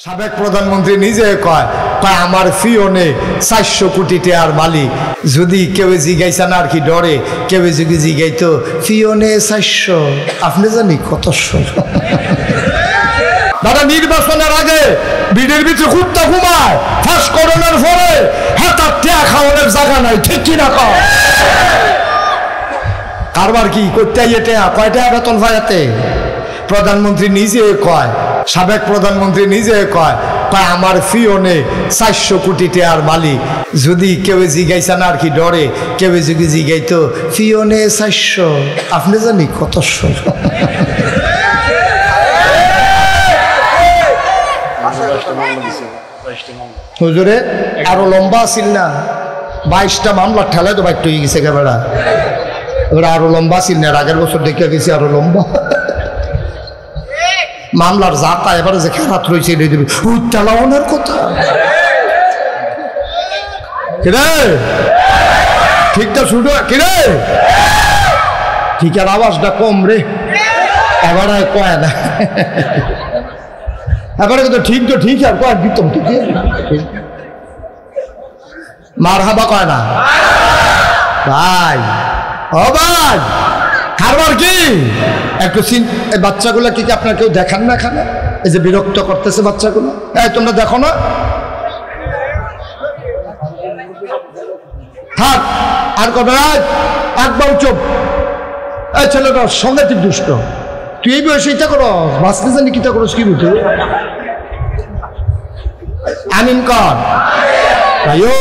সাবেক প্রধানমন্ত্রী নিজে কয় আমার ফিওনে 400 কোটি টাকার মালিক। যদি কেউ জিগাইছে না আর কি ডরে, কেউ যদি জিগাইতো ফিওনে 400, আপনি জানি কত দাদা নির্বাচনের আগে বিডের ভিতরে কুত্তা ঘুমায়, ফাঁস করোনার পরে হাতার টেয়া খাওয়ানোর জায়গা নাই, ঠিক কিনা কয়? কারবার কি করতে টেয়া কয় টাকা বেতন পাইতে? প্রধানমন্ত্রী নিজে কয়, সাবেক প্রধানমন্ত্রী নিজে কয় আমার ফিওনে 400 কোটি টাকার মালিক। যদি কেউ জিগাইছে না আর কি ডরে, কেউ যদি জিগাইতো ফিওনে 400, আপনি জানি কত হুজুরে আরো লম্বা আছিল না, 22টা মামলা ঠেলায় তো বাইট হয়ে গেছে বেড়া। এবার আরো লম্বা ছিল না, আগের বছর দেখে গেছি আরো লম্বা মামলার জাতা। এবারে যে খেলাত রয়েছে চালানোর কথা কিরে, ঠিকটা শুধু কিরে, ঠিক আর আওয়াজটা কম রে, এবারে কয় না, এবারে তো ঠিক আর কয় দিতম ঠিক মার হাবা কয় না ভাই। ও ভাই কারবার কি একটু বাচ্চাগুলো কি আপনার কেউ দেখান না এখানে? এই যে বিরক্ত করতেছে বাচ্চাগুলো, এই তোমরা দেখো না? থাক আর কবে একবার চুপ। এই ছেলেটা সাংঘাতিক দুষ্ট, তুই এই বয়সে এটা করো, বাঁচতে জানি কিটা করো কি বুঝো? আমিন কর ভাইও,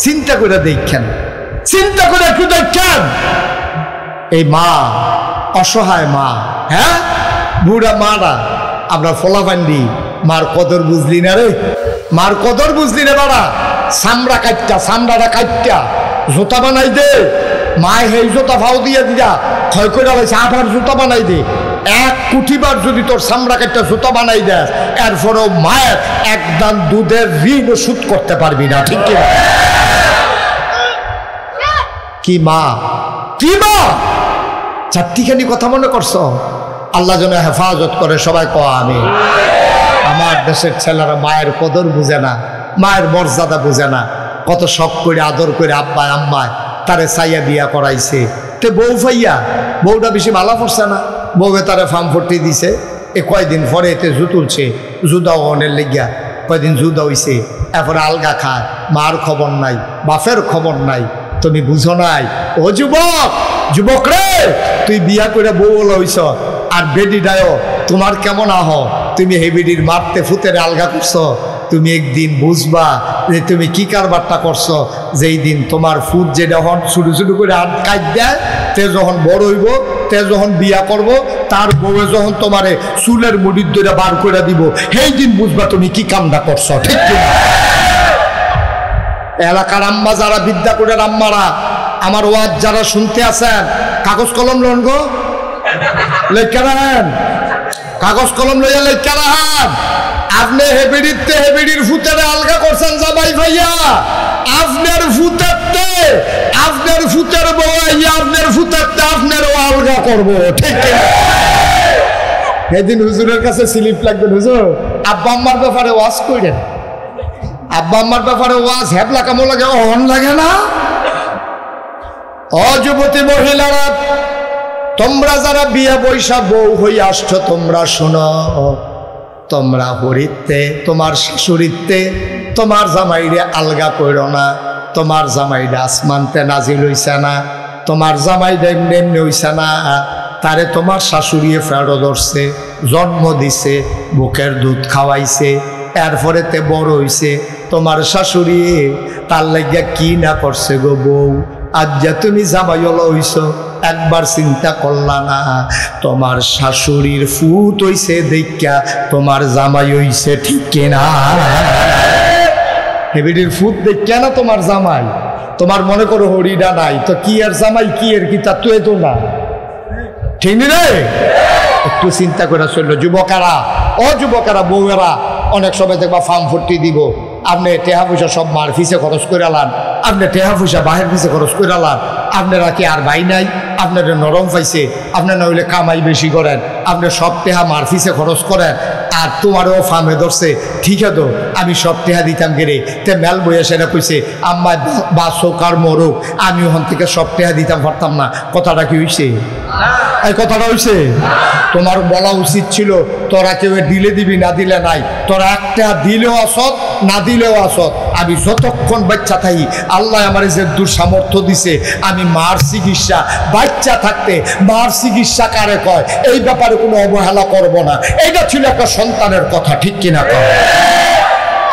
চিন্তা করে দেখেন, চিন্তা করে একটু দেখেন। এই মা, অসহায় মা, হ্যাঁ বুড়া মারা, আমরা ফলাফান্ডি মার কদর বুঝলি না রে, মার কদর বুঝলি না বাড়া। চামড়া কাটটা, চামড়াটা কাটটা জুতা বানাই দে, মায় সেই জুতা ভাও দিয়ে দিয়া ক্ষয় করে লাইছে, আবার জুতা বানাই দে। 1 কোটি বার যদি তোর চামড়া কাটটা জুতা বানাই দেয়, এরপরেও মায়ের একদান দুধের ঋণ শোধ করতে পারবি না, ঠিক কিনা? কি মা, কি মা, চারটিখানি কথা মনে করছো? আল্লাহ যেন হেফাজত করে, সবাই কয় আমিন। আমার দেশের ছেলেরা মায়ের কদর বুঝে না, মায়ের মর্যাদা বুঝে না। কত শখ করে আদর করে আব্বায় আম্মায় তারে চাইয়া বিয়া করাইছে, তে বউ ফাইয়া বউটা বেশি ভালো পড়ছে না, বউয়ে তারে ফার্ম ফটি দিছে। এ কয়দিন পরে এতে জু তুলছে, জুদা অনের লেগিয়া কয়দিন জুদা হইছে, এরপরে আলগা খায়, মার খবর নাই, বাপের খবর নাই। তুমি বুঝো নাই ও যুবক, যুবক রে, তুই বিয়া করে বউ হইছ আর বেডিটাও তোমার কেমন আহ, তুমি হে বেডির মারতে ফুতেরে আলগা করছো। তুমি একদিন বুঝবা যে তুমি কি কারবারটা করছো। যেই দিন তোমার ফুট যে যখন ছোটো ছোটো করে হাত কাট দেয়, তে যখন বড় হইব, তে যখন বিয়া করব, তার বউয়ে যখন তোমারে চুলের মুড়ির ধরে বার করে দিব, সেই দিন বুঝবা তুমি কি কামটা করছো, ঠিক কিনা? এলাকার আম্মা যারা, বিদ্যা করে আম্মারা, আমার ওয়াজ যারা শুনতে আছেন, কাগজ কলম লন গো, লেখা রাখেন, কাগজ কলম লইয়া লেখা রাখেন। আপনি হেবিডিতে হেবিডির ফুতেরে আলগা করছেন জামাই ভাইয়া, আপনার ফুতেরতে আপনার ফুতের বউয়া আপনার ফুতেরতে আপনারও আলগা করবো, ঠিক কিনা? সেদিন হুজুরের কাছে স্লিপ লাগবে, হুজুর আব্বা আম্মার ব্যাপারে ওয়াজ করেন, আব্বা আম্মার ব্যাপারে ওয়াজ হ্যাবলা কেমন লাগে, অহন লাগে না? ও যুবতী মহিলারা, তোমরা যারা বিয়ে বৈশা বউ হয়ে আসছো, তোমরা শোনো, তোমরা হরিতে তোমার শাশুড়িতে তোমার জামাইরে আলগা করো না। তোমার জামাইরে আসমানতে নাজিল হইছে না, তোমার জামাইরে এমনি হইছে না, তারে তোমার শাশুড়িয়ে ফেরো ধরছে, জন্ম দিছে, বুকের দুধ খাওয়াইছে, এরপরে তে বড় হইছে। তোমার শাশুড়ি তার লাগিয়া কি না করছে গো বউ, আজ যা তুমি জামাই হইছ, একবার চিন্তা করলা না? তোমার শাশুড়ির ফুট হইছে দেখা তোমার জামাই হইছে, ঠিক কিনা? হেবিডির ফুট দেখা না তোমার জামাই, তোমার মনে করো হরিডা নাই তো কি আর জামাই কি এর কি, তা তো এতো না, ঠিক নি রে? একটু চিন্তা করে চললো যুবকেরা, ও যুবকেরা, বউয়েরা অনেক সময় দেখবা ফার্ম ফুটি দিব, আপনি টেহা পয়সা সব মার ফিসে খরচ করে আলান, আপনি টেহা পয়সা বাহের ফিসে খরচ করে আলান। আপনারা কি আর ভাই নাই? আপনারা নরম পাইছে, আপনার না হইলে কামাই বেশি করেন, আপনি সব টেহা মার ফিসে খরচ করেন, আর তোমারও ফার্মে ধরছে, ঠিক আছে তো আমি সব টেহা দিতাম গেরে। তে মেল বইয়া সেটা কইছে আম্মা বাসক আর মরুক, আমি ওখান থেকে সব টেহা দিতাম পারতাম না। কথাটা কি হইছে? এই কথাটা হইছে? তোমার বলা উচিত ছিল তোরা কেউ দিলে দিবি না দিলে নাই, তোরা একটা দিলেও আসত না দিলেও আসত। আমি যতক্ষণ বাচ্চা থাকি আল্লাহ আমার যে দূর সামর্থ্য দিছে, আমি মার চিকিৎসা বাচ্চা থাকতে মার চিকিৎসা কারে কয় এই ব্যাপারে কোনো অবহেলা করব না। এইটা ছিল একটা সন্তানের কথা, ঠিক কিনা কয়?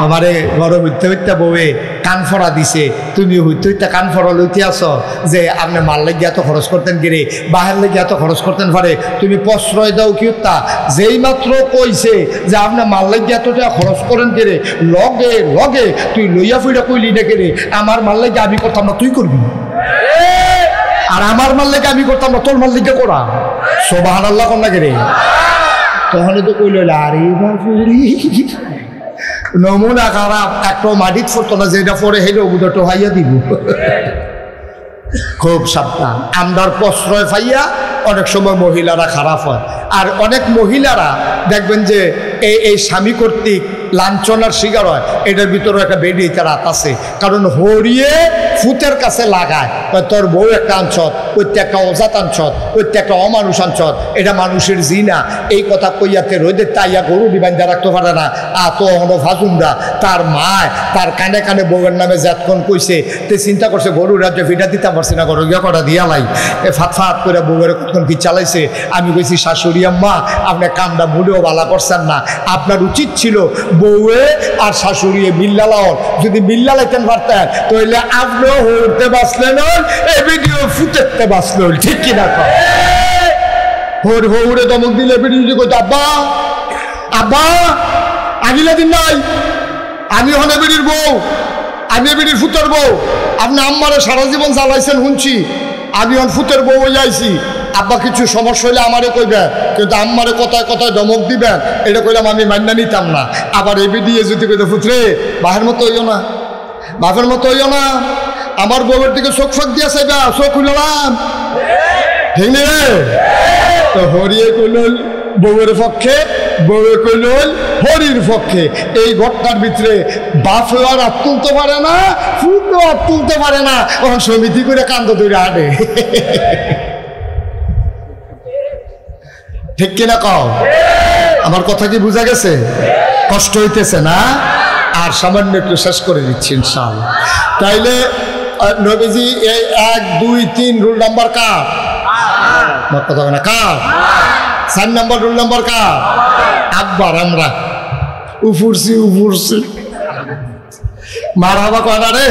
তোমারে গরম হইতে হইতে বউয়ে কান ফড়া দিছে, তুমি হইতে হইতে কান ফড়া লইতে আসো যে আপনি মাল লেগে এত খরচ করতেন গিরে, বাহের লেগে এত খরচ করতেন পারে, তুমি প্রশ্রয় দাও কি তা? যেই মাত্র কইছে যে আপনি মাল লেগে এত টাকা খরচ করেন গিরে, লগে লগে তুই লইয়া ফিরা কইলি না গিরে আমার মাল লেগে আমি করতাম না, তুই করবি। আর আমার মাল লেগে আমি করতাম না, তোর মাল লেগে করা। সুবহানাল্লাহ কোন না গিরে? তখন তো কইল আরে বাপুরি নমুনা খারাপ, একটা মাটিক ফোরতো না, যেটা পরে হেলে ওগুলো টোহাইয়া দিব। খুব সাবধান। আমরার প্রশ্রয় পাইয়া অনেক সময় মহিলারা খারাপ হয়। আর অনেক মহিলারা দেখবেন যে এই স্বামী কর্তৃক লাঞ্ছনার শিকার হয়। এটার ভিতরে একটা বেডিয়ে রাত আছে, কারণ হরিয়ে ফুতের কাছে লাগায় তোর বউ একটা আনছত, ওইটা একটা অজাত আনছত, ওইটা একটা অমানুষ আনছত, এটা মানুষের জিনা। এই কথা কইয়াতে রোদের তাইয়া গরু ডিবাইন্দা রাখতে পারে না। তো হলো ভাজুমরা তার মায় তার কানে কানে বউয়ের নামে যতক্ষণ কইছে, তে চিন্তা করছে গরু রাজ্যে ফিটা দিতাম পারছি না, গরু গিয়া কটা দিয়া লাই ফাত ফাত করে বউয়ের কতক্ষণ কি চালাইছে। আমি কইছি শাশুড়ি আম্মা আপনি কামটা ভুলেও বালা করছেন না, আপনার উচিত ছিল বউয়ে আর শাশুড়ি বিল্লালাও যদি বিল্লালাইতেন পারতেন তাহলে আপনিও হইতে বাঁচলেন, এই ভিডিও ফুটেতে বাঁচলেন, ঠিক কিনা কর? হোর হৌরে দমক দিলে ভিডিও কইতে আব্বা আব্বা আগিলা দিন নাই, আমি হনে বেরির বউ, আমি বেরির ফুটের বউ, আপনি আম্মারে সারা জীবন জ্বালাইছেন শুনছি, আমি হন ফুটের বউ হয়ে যাইছি। আব্বা কিছু সমস্যা হইলে আমারে কইবেন, কিন্তু আম্মারে কথায় কথায় ধমক দিবেন, এটা কইলাম আমি মান্না নিতাম না। আবার এবি দিয়ে যদি কইতে ফুটরে বাহের মতো হইও না, বাপের মতো হইও না, আমার বউয়ের দিকে চোখ ফাঁক দিয়া চাইবা, চোখ হইলাম ঠিক নে? তো হরিয়ে কইল বউয়ের পক্ষে, বউয়ে কইল হরির পক্ষে। এই ঘটনার ভিতরে বাপেও আর হাত তুলতে পারে না, ফুটও হাত তুলতে পারে না, তখন সমিতি করে কান্দ ধরে হাঁটে। ঠিক কিনা কও? আমার কথা কি বুঝা গেছে? কষ্ট হইতেছে না? আর সামান্য একটু শেষ করে দিচ্ছি ইনশাআল্লাহ। তাইলে নবীজি এই 1 2 3 রুল নাম্বার কার? কথা না কার? 4 নম্বর রুল নাম্বার কার? আব্বার। আমরা উফুরছি মারহাবা কয় না রে?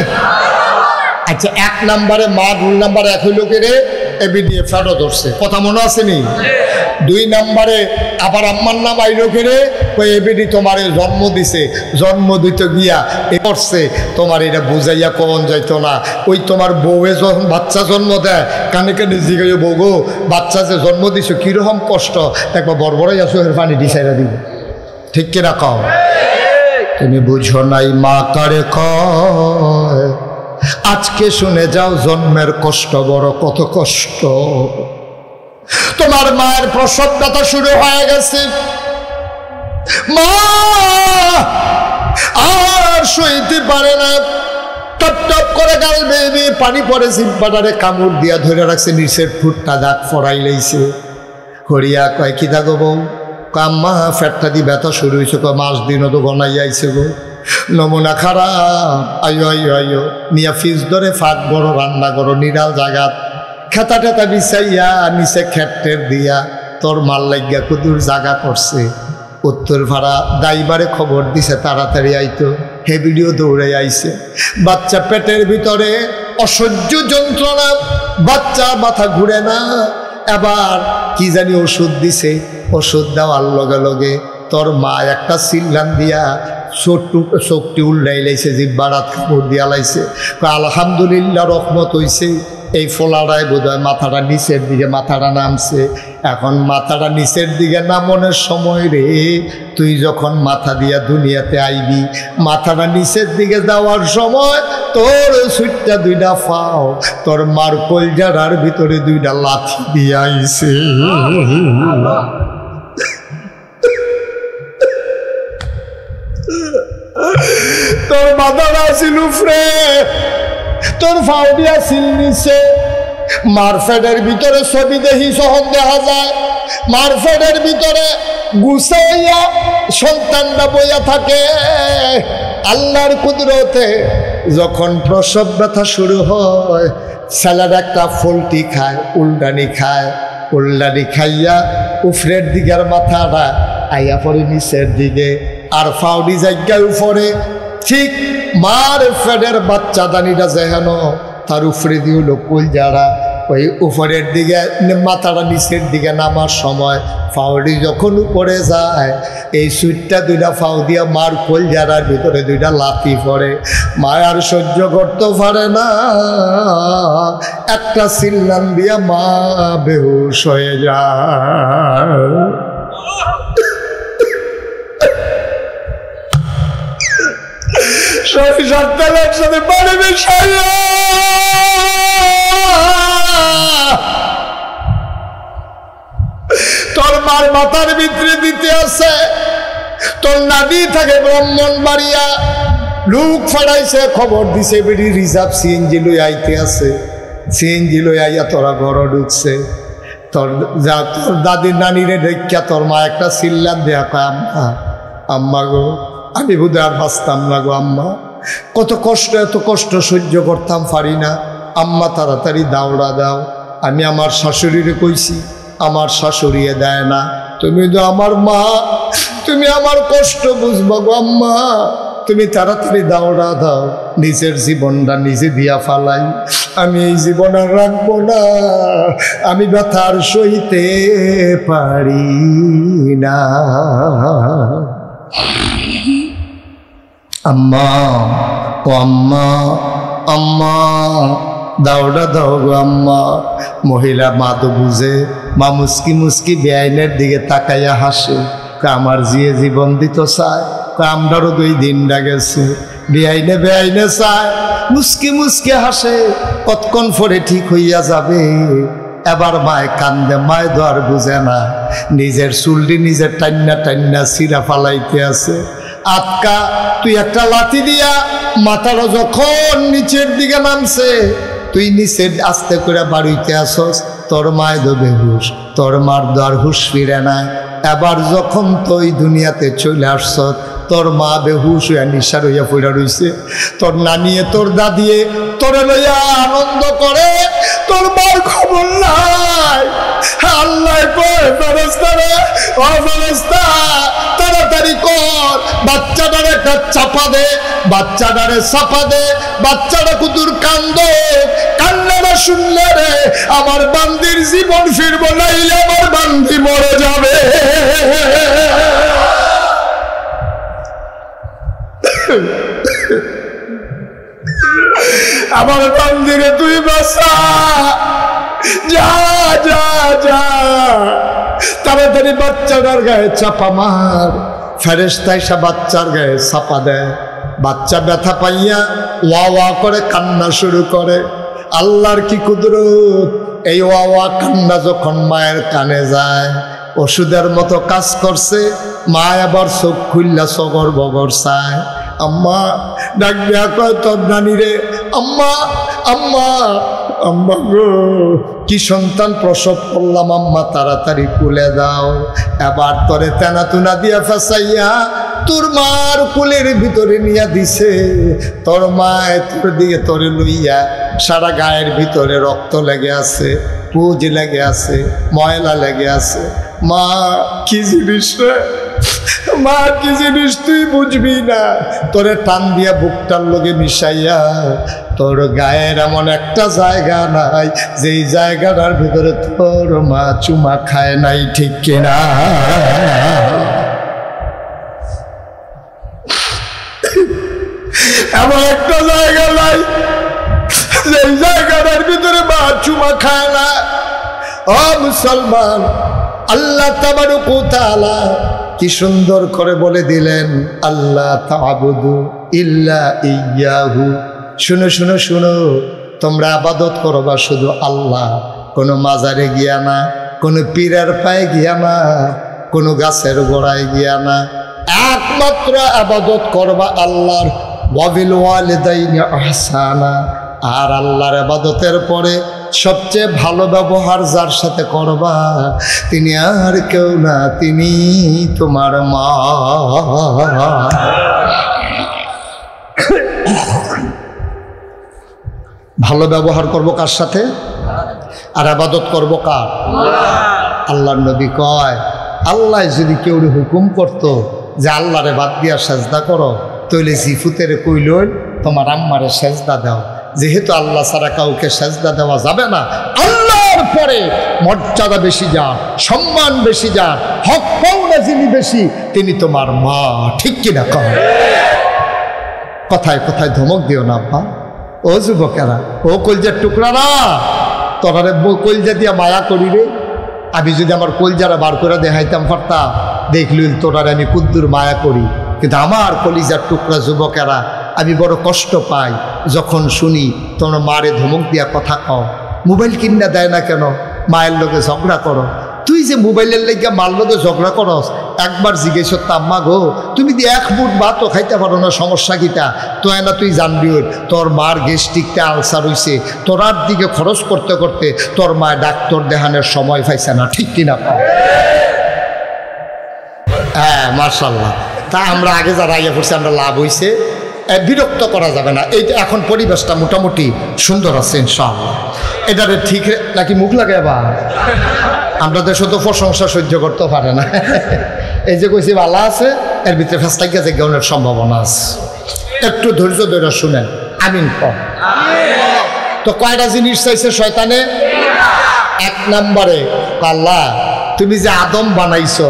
আচ্ছা 1 নম্বরে মা, রুল নাম্বার 1 হইল কে রে? এবি দিয়ে ফেরো ধরছে, কথা মনে আছে নি? 2 নম্বরে আবার আম্মার নাম আইলো কেড়ে, ওই এবিডি তোমার জন্ম দিছে, জন্ম দিতে গিয়া এ করছে, তোমার এটা বুঝাইয়া কখন যাইতো না। ওই তোমার বউয়ে যখন বাচ্চা জন্ম দেয় কানে কানে জিগাই বউ গো বাচ্চা যে জন্ম দিছো কীরকম কষ্ট, একবার বড়বড়াই আসো এর পানি ডিসাইরা দিব, ঠিক কিনা কও? তুমি বুঝো নাই মা কারে কয়, আজকে শুনে যাও জন্মের কষ্ট বড় কত কষ্ট। তোমার মায়ের প্রসব ব্যথা শুরু হয়ে গেছে, মা আর সইতে পারে না, টপ টপ করে গাল বেবি পানি পরে জিব্বাটারে কামড় দিয়া ধরে রাখছে, নিচের ফুটটা দাঁত ফড়াই লাইছে। করিয়া কয় কি থাকো বউ? কাম্মা ফ্যাটটা দিয়ে ব্যথা শুরু হয়েছে, কয় মাস দিনও তো গনাই আইছে গো, নমুনা খারাপ, আয়ো আয়ো আয়ো নিয়া ফিজ ধরে ফাঁক বড় রান্না করো নিরাল জাগাত, খেতা টেতা বিছাইয়া নিচে খেপটের দিয়া তোর মাল লাগিয়া কুদুর জাগা করছে। উত্তর ভাড়া দাইবারে খবর দিছে তাড়াতাড়ি আইতো, হে ভিডিও দৌড়ে আইছে। বাচ্চা পেটের ভিতরে অসহ্য যন্ত্রণা, বাচ্চা মাথা ঘুরে না, এবার কি জানি ওষুধ দিছে, ওষুধ দেওয়ার লগে লগে তোর মা একটা সিল্লান দিয়া চোখটি উল্লাই লাইছে, জিব্বারাত কাপড় দিয়া লাইছে। আলহামদুলিল্লাহ রহমত হইছে, এই ফোলাটায় বোধহয় মাথাটা নিচের দিকে মাথাটা নামছে। এখন মাথাটা নিচের দিকে নামনের সময় রে, তুই যখন মাথা দিয়া দুনিয়াতে আইবি, মাথাটা নিচের দিকে যাওয়ার সময় তোর সুইটটা 2টা ফাও তোর মার কলজারার ভিতরে 2টা লাথি দিয়ে আইছে। তোর মাথাটা ছিল উপরে, তোর ফাউডিয়া ছিল নিচে। মারফেটের ভিতরে ছবি দেখি সহন দেখা যায়, মারফেটের ভিতরে গুছাইয়া সন্তানটা বইয়া থাকে। আল্লাহর কুদরতে যখন প্রসব ব্যথা শুরু হয়, ছেলের একটা ফলটি খায়, উল্টানি খায়, উল্টানি খাইয়া উফরের দিকের মাথাটা আইয়া পড়ে নিচের দিকে, আর ফাউডি জায়গায় উপরে। ঠিক মার ফেডের বাচ্চা দানিটা যেন তার উপরে দিয়ে হলো কলজারা, ওই উপরের দিকে মাথাটা নিচের দিকে নামার সময় ফাউডি যখন উপরে যায়, এই সুইটটা দুইটা ফাউ দিয়া মার কলজারার ভিতরে দুইটা লাথি পড়ে। মায়ার সহ্য করতে পারে না, একটা চিল্লান দিয়া মা বেহুশ হয়ে যায়। সরিষার তেল একসাথে পানি মিশাইয়া তোর মার মাথার ভিতরে দিতে আছে। তোর নানি থাকে ব্রাহ্মণবাড়িয়া, লোক ফাড়াইছে, খবর দিছে বেরি রিজার্ভ সিএনজি লই আইতে আছে। সিএনজি লই আইয়া তোরা ঘর ঢুকছে। তোর দাদির নানিরে দেখা তোর মা একটা চিল্লান দেয়া কয়, আম্মা আম্মা গো, আমি বোধহয় আর বাঁচতাম না গো আম্মা, কত কষ্ট, এত কষ্ট সহ্য করতাম পারি না আম্মা, তাড়াতাড়ি দাওড়া দাও। আমি আমার শাশুড়িরে কইছি, আমার শাশুড়িয়ে দেয় না। তুমি তো আমার মা, তুমি আমার কষ্ট বুঝবা গো আম্মা, তুমি তাড়াতাড়ি দাওড়া দাও, নিজের জীবনটা নিজে দিয়া ফালাই, আমি এই জীবন আর রাখবো না, আমি ব্যথার সইতে পারি না। আম্মা ও আম্মা, আম্মা দাওড়া দাও গো আম্মা। মহিলা মা তো বুঝে, মা মুস্কি মুস্কি বেআইনের দিকে তাকাইয়া হাসে, আমার জিয়ে জীবন দিত চায়, আমরারও 2 দিনটা গেছে। বেআইনে বেআইনে চায়, মুস্কি মুস্কি হাসে, কতক্ষণ পরে ঠিক হইয়া যাবে। এবার মায় কান্দে, মায় তো আর বুঝে না, নিজের চুলটি নিজের টান্না টান্না চিরা ফালাইতে আছে। আটকা তুই একটা লাথি দিয়া মাথাটা যখন নিচের দিকে নামছে, তুই নিচের আস্তে করে বাড়িতে আসস, তোর মায় দো বেহুশ, তোর মার দো আর হুশ ফিরে না। এবার যখন তুই দুনিয়াতে চলে আসছ, তোর মা বেহুশ হইয়া নিশার হইয়া পড়া রইছে, তোর নানিয়ে তোর দাদিয়ে তোরে লইয়া আনন্দ করে, তোর মার খবর নাই। আল্লাহ কয় ফেরেশতা রে, ও ফেরেশতা তাড়াতাড়ি কর, বাচ্চাটারে একটা চাপা দে, বাচ্চাটারে চাপা দে, বাচ্চাটা কুতুর কান্দে, কান্নাটা শুনলে রে আমার বান্দির জীবন ফিরবো, নাইলে আমার বান্দি মরে যাবে। আমার বান্দিরে তুই বাঁচা, যা যা যা, তাড়াতাড়ি বাচ্চাটার গায়ে চাপা মার। ফেরেশতা এসে বাচ্চার গায়ে চাপা দেয়, বাচ্চা ব্যথা পাইয়া ওয়া ওয়া করে কান্না শুরু করে। আল্লাহর কি কুদরত, এই ওয়া ওয়া কান্না যখন মায়ের কানে যায়, ওষুধের মতো কাজ করছে। মা আবার চোখ খুললা সগর বগর চায়, আম্মা ডাক দেয়া কয় তোর নানি রে, আম্মা আম্মা আম্মা গো, কি সন্তান প্রসব করলাম আম্মা, তাড়াতাড়ি কুলে দাও। এবার তোরে তেনা তুনা দিয়া ফেসাইয়া তোর মার কুলের ভিতরে নিয়া দিছে। তোর মায় তোর দিয়ে তোরে লইয়া, সারা গায়ের ভিতরে রক্ত লেগে আছে, পুজ লেগে আছে, ময়লা লেগে আছে। মা কি জিনিস রে, মা কি জিনিস তুই বুঝবি না। তোরে টান দিয়া বুকটার লগে মিশাইয়া, তোর গায়ের এমন একটা জায়গা নাই যেই জায়গাটার ভিতরে তোর মা চুমা খায় নাই, ঠিক কিনা? এমন একটা জায়গা নাই যেই জায়গাটার ভিতরে মা চুমা খায় না। ও মুসলমান, আল্লাহ তাবারক ওয়া তাআলা কি সুন্দর করে বলে দিলেন, আল্লাহ তা'বুদু ইল্লা ইয়্যাহু। শুনো শুনো শুনো, তোমরা ইবাদত করবা শুধু আল্লাহ, কোনো মাজারে গিয়া না, কোনো পীরের পায়ে গিয়া না, কোনো গাছের গোড়ায় গিয়া না, একমাত্র ইবাদত করবা আল্লাহর, ওয়াবিল ওয়ালিদাইনি ইহসানা, আর আল্লাহর ইবাদতের পরে সবচেয়ে ভালো ব্যবহার যার সাথে করবা তিনি আর কেউ না, তিনি তোমার মা। ভালো ব্যবহার করব কার সাথে? আর ইবাদত করব কার? আল্লাহর নবী কয়, আল্লাহ যদি কেউ হুকুম করতো যে আল্লাহরে বাদ দিয়া সেজদা করো, তইলে জিফুতের কইল তোমার আম্মারে সেজদা দাও। যেহেতু আল্লাহ ছাড়া কাউকে সেজদা দেওয়া যাবে না, আল্লাহর পরে মর্যাদা বেশি যার, সম্মান বেশি যার, হক পাওনা যিনি বেশি, তিনি তোমার মা। ঠিক কিনা কহ? কথায় কথায় ধমক দিও না আব্বা। ও যুবকেরা, ও কলজার টুকরারা, তোরারে কলজা দিয়া মায়া করি রে। আমি যদি আমার কলজারা বার করে দেখাইতাম পারতাম, দেখলুল তোরারে আমি কুদ্দুর মায়া করি। কিন্তু আমার কলিজার টুকরা যুবকেরা, আমি বড় কষ্ট পাই যখন শুনি তোমরা মারে ধমক দিয়া কথা কও। মোবাইল কিনা দেয় না কেন? মায়ের লোকে ঝগড়া করো। তুই যে মোবাইলের লেগে মার লোকে ঝগড়া করস, একবার জিজ্ঞেস করতাম, মা গো তুমি দিয়ে এক মুঠ ভাতও খাইতে পারো না, সমস্যা কিটা? তো না তুই জানবি তোর মার গ্যাস্ট্রিকটা আলসার হইছে, তোরার দিকে খরচ করতে করতে তোর মা ডাক্তার দেখানোর সময় পাইছে না। ঠিক কিনা? হ্যাঁ, মার্শাল্লাহ। তা আমরা আগে যারা ইয়ে করছি, আমরা লাভ হয়েছে, বিরক্ত করা যাবে না। এইটা এখন পরিবেশটা মোটামুটি সুন্দর আছে ইনশাআল্লাহ। এটারে ঠিক নাকি মুখ লাগে বা আমরা দেশে তো প্রশংসা সহ্য করতে পারে না। এই যে কইছি ভালো আছে, এর ভিতরে ফেস লাগিয়ে যে গেউনের সম্ভাবনা আছে। একটু ধৈর্য ধরে শুনেন। আমিন কম। তো কয়টা জিনিস চাইছে শয়তানে? এক নম্বরে, আল্লাহ তুমি যে আদম বানাইছো,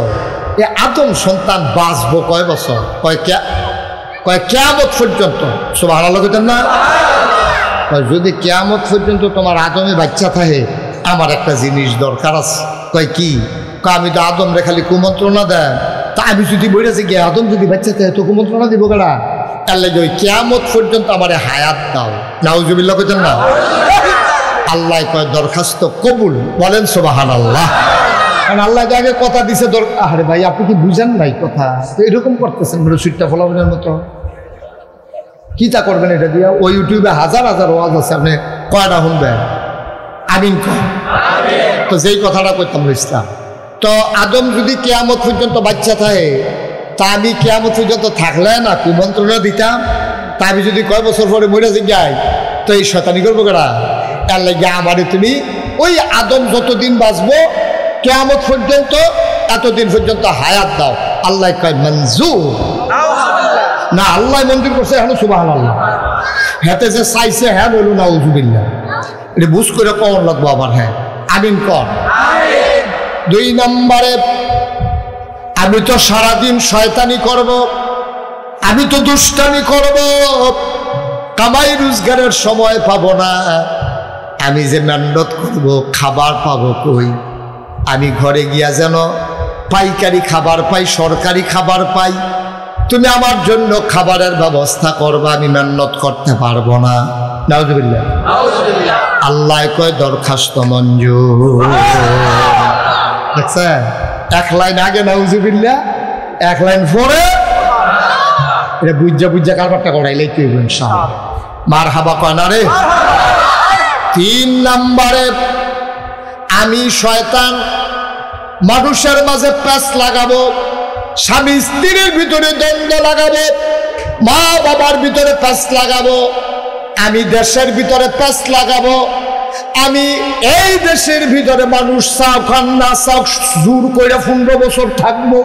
এ আদম সন্তান বাঁচবো কয় বছর? কয় কিয়ামত পর্যন্ত। সুবহানাল্লাহ কইতেন না? যদি কিয়ামত পর্যন্ত তোমার আদমে বাচ্চা থাকে, আমার একটা জিনিস দরকার আছে। কয় কি? আমি তো আদম রে খালি কুমন্ত্রণা দেয়, তা আমি যদি বলেছি গিয়ে আদম যদি বাচ্চা থাকে তো কুমন্ত্রণা দিব কেনা? তার লাগে ওই কিয়ামত পর্যন্ত আমার হায়াত দাও। নাউজুবিল্লাহ কইতেন না? আল্লাহ কয় দরখাস্ত কবুল। বলেন সুবহানাল্লাহ। কারণ আল্লাহ আগে কথা দিছে দরকার। আরে ভাই আপনি কি বুঝেন নাই কথা? তো এরকম করতেছেন বলে সুইটটা ফলাফলের মতো। কি তা করবেন এটা দিয়া? ওই ইউটিউবে হাজার হাজার ওয়াজ আছে, আপনি কয়টা শুনবেন? আমিন কম। তো যেই কথাটা কইতাম ইসলাম, তো আদম যদি কিয়ামত পর্যন্ত বাচ্চা থাকে, তা আমি কিয়ামত পর্যন্ত থাকলে না কুমন্ত্রণা দিতাম। তা আমি যদি কয় বছর পরে মরে যাই, তো এই শয়তানি করবো কেনা? তার লাগে আমারে তুমি ওই আদম যতদিন বাঁচবো কিয়ামত পর্যন্ত, এতদিন পর্যন্ত হায়াত দাও। আল্লাহ কয় মঞ্জুর না, আল্লাহ মঞ্জুর করছে। এখন সুবহানাল্লাহ। হেতে যে চাইছে হ্যাঁ বলুন নাউজুবিল্লাহ। এটা বুঝ করে কখন লাগবো আবার? হ্যাঁ, আমিন কর। দুই নম্বরে, আমি তো সারাদিন শয়তানি করব, আমি তো দুষ্টামি করব, কামাই রোজগারের সময় পাবো না। আমি যে মেহনত করব, খাবার পাবো কই? আমি ঘরে গিয়া যেন পাইকারি খাবার পাই, সরকারি খাবার পাই। তুমি আমার জন্য খাবারের ব্যবস্থা করবা, আমি মেহনত করতে পারবো না। নাউজুবিল্লাহ। আল্লাহ কয় দরখাস্ত মঞ্জুর। দেখছেন? এক লাইন আগে নাউজুবিল্লাহ, এক লাইন পরে এটা বুঝা বুঝা কারবারটা করাইলেই তুই ইনশাআল্লাহ। মারহাবা কয় না রে? তিন নম্বরে, আমি শয়তান মানুষের মাঝে প্যাঁচ লাগাবো, স্বামী স্ত্রীর ভিতরে দ্বন্দ্ব লাগাবো, মা বাবার ভিতরে প্যাঁচ লাগাবো, আমি দেশের ভিতরে প্যাঁচ লাগাবো। আমি এই দেশের ভিতরে মানুষ চাও খান না চাও জোর করে 15 বছর থাকবো।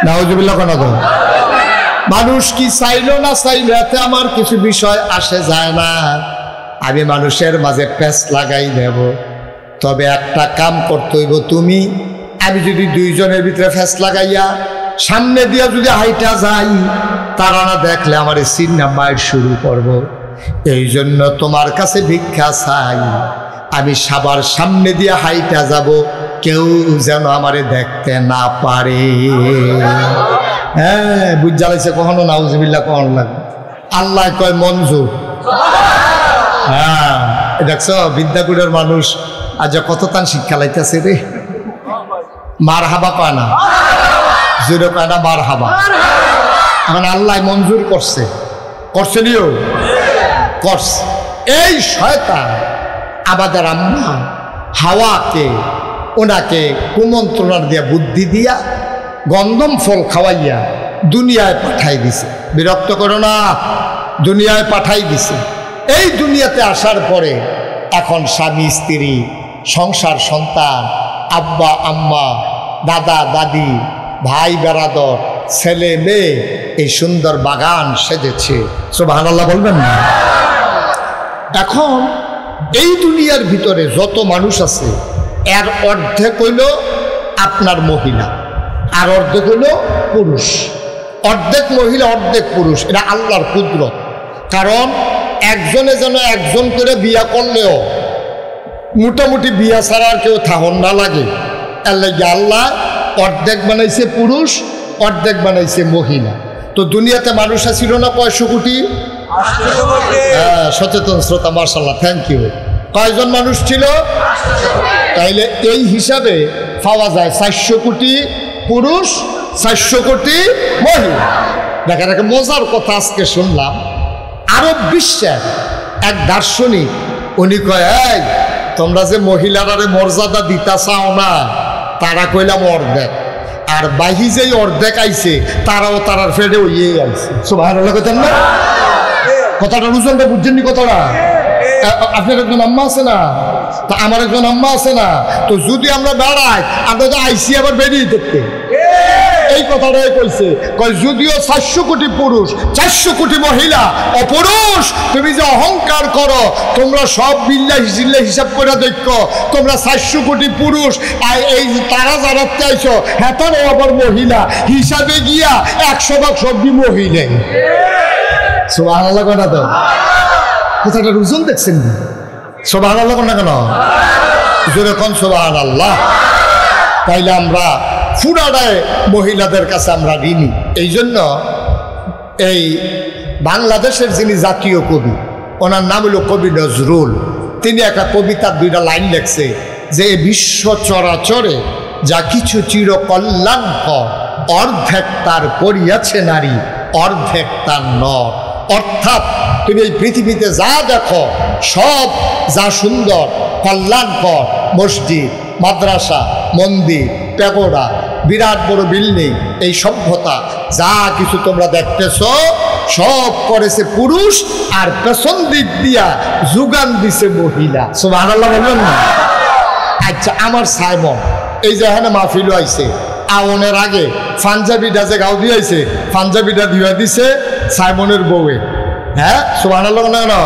নাউজুবিল্লাহ। কেন তো মানুষ কি চাইলো না চাইলো এতে আমার কিছু বিষয় আসে যায় না। আমি মানুষের মাঝে প্যাঁচ লাগাই দেব। তবে একটা কাম করতে হইব, তুমি আমি যদি দুইজনের ভিতরে প্যাঁচ লাগাইয়া সামনে দিয়া যদি হাইটা যাই, তারা না দেখলে আমার চিন্না মাইর শুরু করব। এই জন্য তোমার কাছে ভিক্ষা চাই, আমি সবার সামনে দিয়ে হাইটা যাব, কেউ যেন আমারে দেখতে না পারে। হ্যাঁ, বুঝ জ্বালাইছে কখনো নাউজুবিল্লাহ কখন লাগে? আল্লাহ কয় মঞ্জুর। হ্যাঁ, দেখছ বিদ্যাগুড়ের মানুষ আজ কত তান শিক্ষা লাইতেছে রে। মারহাবা কয় না? জোরে কয়টা মার হাবা। এখন আল্লাহ মঞ্জুর করছে, করছে নিও করছে। এই শয়তান আমাদের আম্মা হাওয়াকে ওনাকে কুমন্ত্রণার দিয়া বুদ্ধি দিয়া গন্ধম ফল খাওয়াইয়া দুনিয়ায় পাঠাই দিছে। বিরক্ত করো না, দুনিয়ায় পাঠাই দিছে। এই দুনিয়াতে আসার পরে এখন স্বামী স্ত্রী সংসার সন্তান আব্বা আম্মা দাদা দাদি ভাই বেরাদর ছেলে মেয়ে এই সুন্দর বাগান সেজেছে। সুবহানাল্লাহ বলবেন না? এখন এই দুনিয়ার ভিতরে যত মানুষ আছে এর অর্ধেক হইল আপনার মহিলা আর অর্ধেক হইল পুরুষ। অর্ধেক মহিলা অর্ধেক পুরুষ, এটা আল্লাহর কুদরত। কারণ একজনে যেন একজন করে বিয়া করলেও মোটামুটি বিয়া ছাড়া আর কেউ থাহন না লাগে, এর লাগে আল্লাহ অর্ধেক বানাইছে পুরুষ অর্ধেক বানাইছে মহিলা। তো দুনিয়াতে মানুষ ছিল না 500 কোটি? হ্যাঁ, সচেতন শ্রোতা, মাশাআল্লাহ, থ্যাংক ইউ। কয়জন মানুষ ছিল? তাইলে এই হিসাবে পাওয়া যায় 400 কোটি পুরুষ 400 কোটি মহিলা। দেখেন একটা মজার কথা আজকে শুনলাম, আরব বিশ্বের এক দার্শনিক উনি কয়, এই তোমরা যে মহিলারা মর্যাদা দিতা চাও না, তারা কইলাম অর্ধেক, আর বাহি যেই অর্ধেক আইছে তারাও তারার ফেডে ইয়ে আইছে। সুবহানাল্লাহ কইতেন না? কথাটা বুঝলেন? বুঝছেন কথাটা? আপনার একজন আম্মা আছে না, তা আমার একজন আম্মা আছে না, তো যদি আমরা বেড়াই আমরা তো আইসি আবার বেরিয়ে দেখতে। এই কথাটাই কইছে, কয় যদিও 400 কোটি পুরুষ 400 কোটি মহিলা অপুরুষ, তুমি যে অহংকার করো তোমরা সব বিল্লাহ হিসাব করে দেখো, তোমরা 400 কোটি পুরুষ আর এই তারা যারা চাইছো হেতারও আবার মহিলা হিসাবে গিয়া 100% সবই মহিলা। সুবহানাল্লাহ কথা তো কথাটা রুজন দেখছেন? সুবহানাল্লাহ না কেন? যেরকম সুবহানাল্লাহ। তাইলে আমরা ফুরাডায় মহিলাদের কাছে আমরা ঋণী। এই জন্য এই বাংলাদেশের যিনি জাতীয় কবি, ওনার নাম হলো কবি নজরুল। তিনি একটা কবিতার 2টা লাইন লেখছে যে বিশ্ব চরাচরে যা কিছু চির কল্যাণকর, অর্ধেক তার করিয়াছে নারী, অর্ধেক তার নর। অর্থাৎ তুমি এই পৃথিবীতে যা দেখো সব যা সুন্দর কল্যাণকর, মসজিদ মাদ্রাসা মন্দির প্যাগোডা বিরাট বড় বিল্ডিং, এই সভ্যতা যা কিছু তোমরা দেখতেছ সব করেছে পুরুষ, আর পেছন দিক দিয়া যোগান দিছে মহিলা। সুবহানাল্লাহ বলবেন না? আচ্ছা, আমার সাইমন এই যে এখানে মাহফিল আইছে, আওনের আগে পাঞ্জাবিটা যে গাও দিয়েছে, পাঞ্জাবিটা দিয়ে দিছে সাইমনের বউয়ে। হ্যাঁ, সুবহানাল্লাহ না?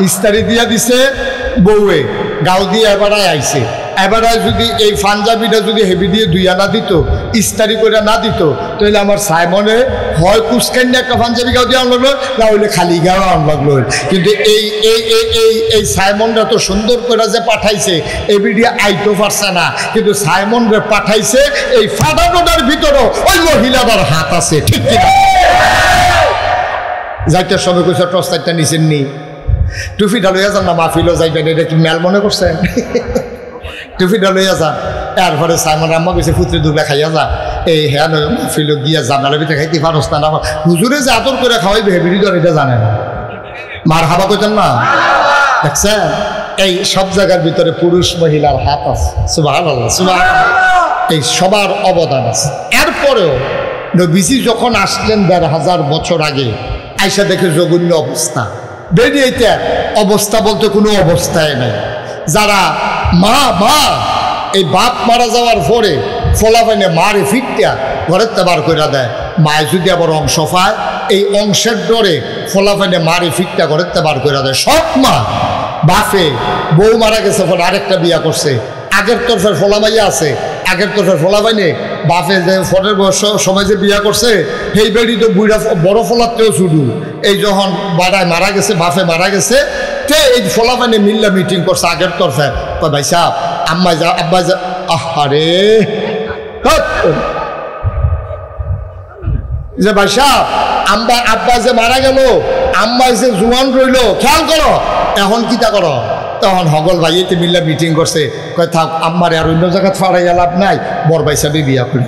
ইস্তারি দিয়া দিছে বউয়ে, গাও দিয়ে এবারে আইছে। এবারে যদি এই পাঞ্জাবিটা যদি হেভি দিয়ে 2 আনা দিত, ইস্তারি করে না দিত, তাহলে আমার সাইমনে হয় কুচকান্যা একটা পাঞ্জাবি গাও দিয়ে আনলো, না হইলে খালি গাও আনলো। কিন্তু এই এই এই এই সাইমনরা তো সুন্দর করে যে পাঠাইছে, এই ভিডিও আইতো পারছে না, কিন্তু সাইমনরে পাঠাইছে এই ফাটানোটার ভিতরেও ওই মহিলাটার হাত আছে। ঠিক কিনা? যাইতে সবাই কইছে টর্চলাইটটা নিচেন নি, টুপিটা লইয়া যান না, মাহফিলও যাইবেন, এটা কি মেল মনে করছেন? টুপিটা লইয়া যান। এরপরে সাইমন আম্মা কইছে পুত্রে দুগলা খাইয়া যা, এই হ্যাঁ মাহফিলও গিয়া জানালা ভিতরে খাইতে পারস না, হুজুরে যে আদর করে খাওয়াইবে হেবিরি ধর এটা জানে না। মার হাবা কইতেন না? দেখছেন এই সব জায়গার ভিতরে পুরুষ মহিলার হাত আছে। সুবহানাল্লাহ, সুবহানাল্লাহ। এই সবার অবদান আছে। এরপরেও নবীজি যখন আসলেন 1500 বছর আগে, আইসা দেখে জঘন্য অবস্থা। বেরিয়েতে অবস্থা বলতে কোনো অবস্থায় নাই। যারা মা এই বাপ মারা যাওয়ার পরে ফলাফাইনে মারে ফিরটা ঘরের বার করে দেয়, মায়ে যদি আবার অংশ পায় এই অংশের ডরে ফলাফাইনে মারে ফিরটা ঘরের বার করে দেয়। সব মা বাপে বউ মারা গেছে, পরে আরেকটা বিয়া করছে, আগের তরফের ফলামাইয়া আছে, আগের তরফের ফলাফাইনে বাপে যে ফলের সময় যে বিয়া করছে সেই বেড়ি তো বুড়া বড় ফলাতেও শুধু এই যখন বাড়ায় মারা গেছে, বাপে মারা গেছে, তে এই ফলাফাইনে মিল্লা মিটিং করছে আগের তরফে, ভাই সাহ আম্মা যা আব্বা যা, আহারে যে ভাই সাহ আব্বা যে মারা গেল, আম্মা যে জুয়ান রইল, খেয়াল করো এখন কিতা করো। তখন হগল ভাই এতে মিল্লা মিটিং করছে, কয় থাক আম্মারে আর অন্য জায়গায় ফাড়াইয়া লাভ নাই, বড় ভাই সাহেব বিয়া করি।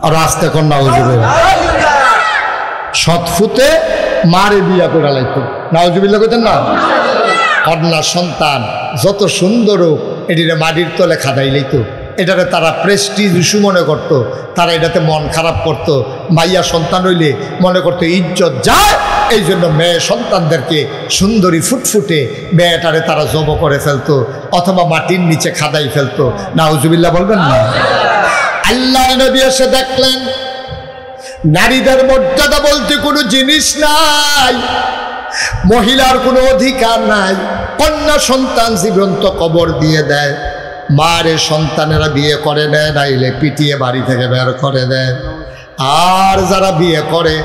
আর আসতে কর নাউজুবিল্লাহ। সৎফুতে মারে বিয়া করে লাইতো, নাউজুবিল্লাহ কইতেন না? কন্যা সন্তান যত সুন্দর হোক এটিরে মাটির তলে খাদাই লইতো, এটারে তারা প্রেস্টিজ ইস্যু মনে করত, তারা এটাতে মন খারাপ করত। মাইয়া সন্তান হইলে মনে করতো ইজ্জত যায়, এই জন্য মেয়ে সন্তানদেরকে সুন্দরী ফুটফুটে মেয়েটারে তারা জব করে ফেলতো অথবা মাটির নিচে খাদাই ফেলতো। নাউজুবিল্লাহ বলবেন না? আল্লাহর নবী এসে দেখলেন নারীদের মর্যাদা বলতে কোনো জিনিস নাই, মহিলার কোনো অধিকার নাই। কন্যা সন্তান জীবন্ত কবর দিয়ে দেয়, মারে সন্তানেরা বিয়ে করে নেয়, নাইলে পিটিয়ে বাড়ি থেকে বের করে দেয়। আর যারা বিয়ে করে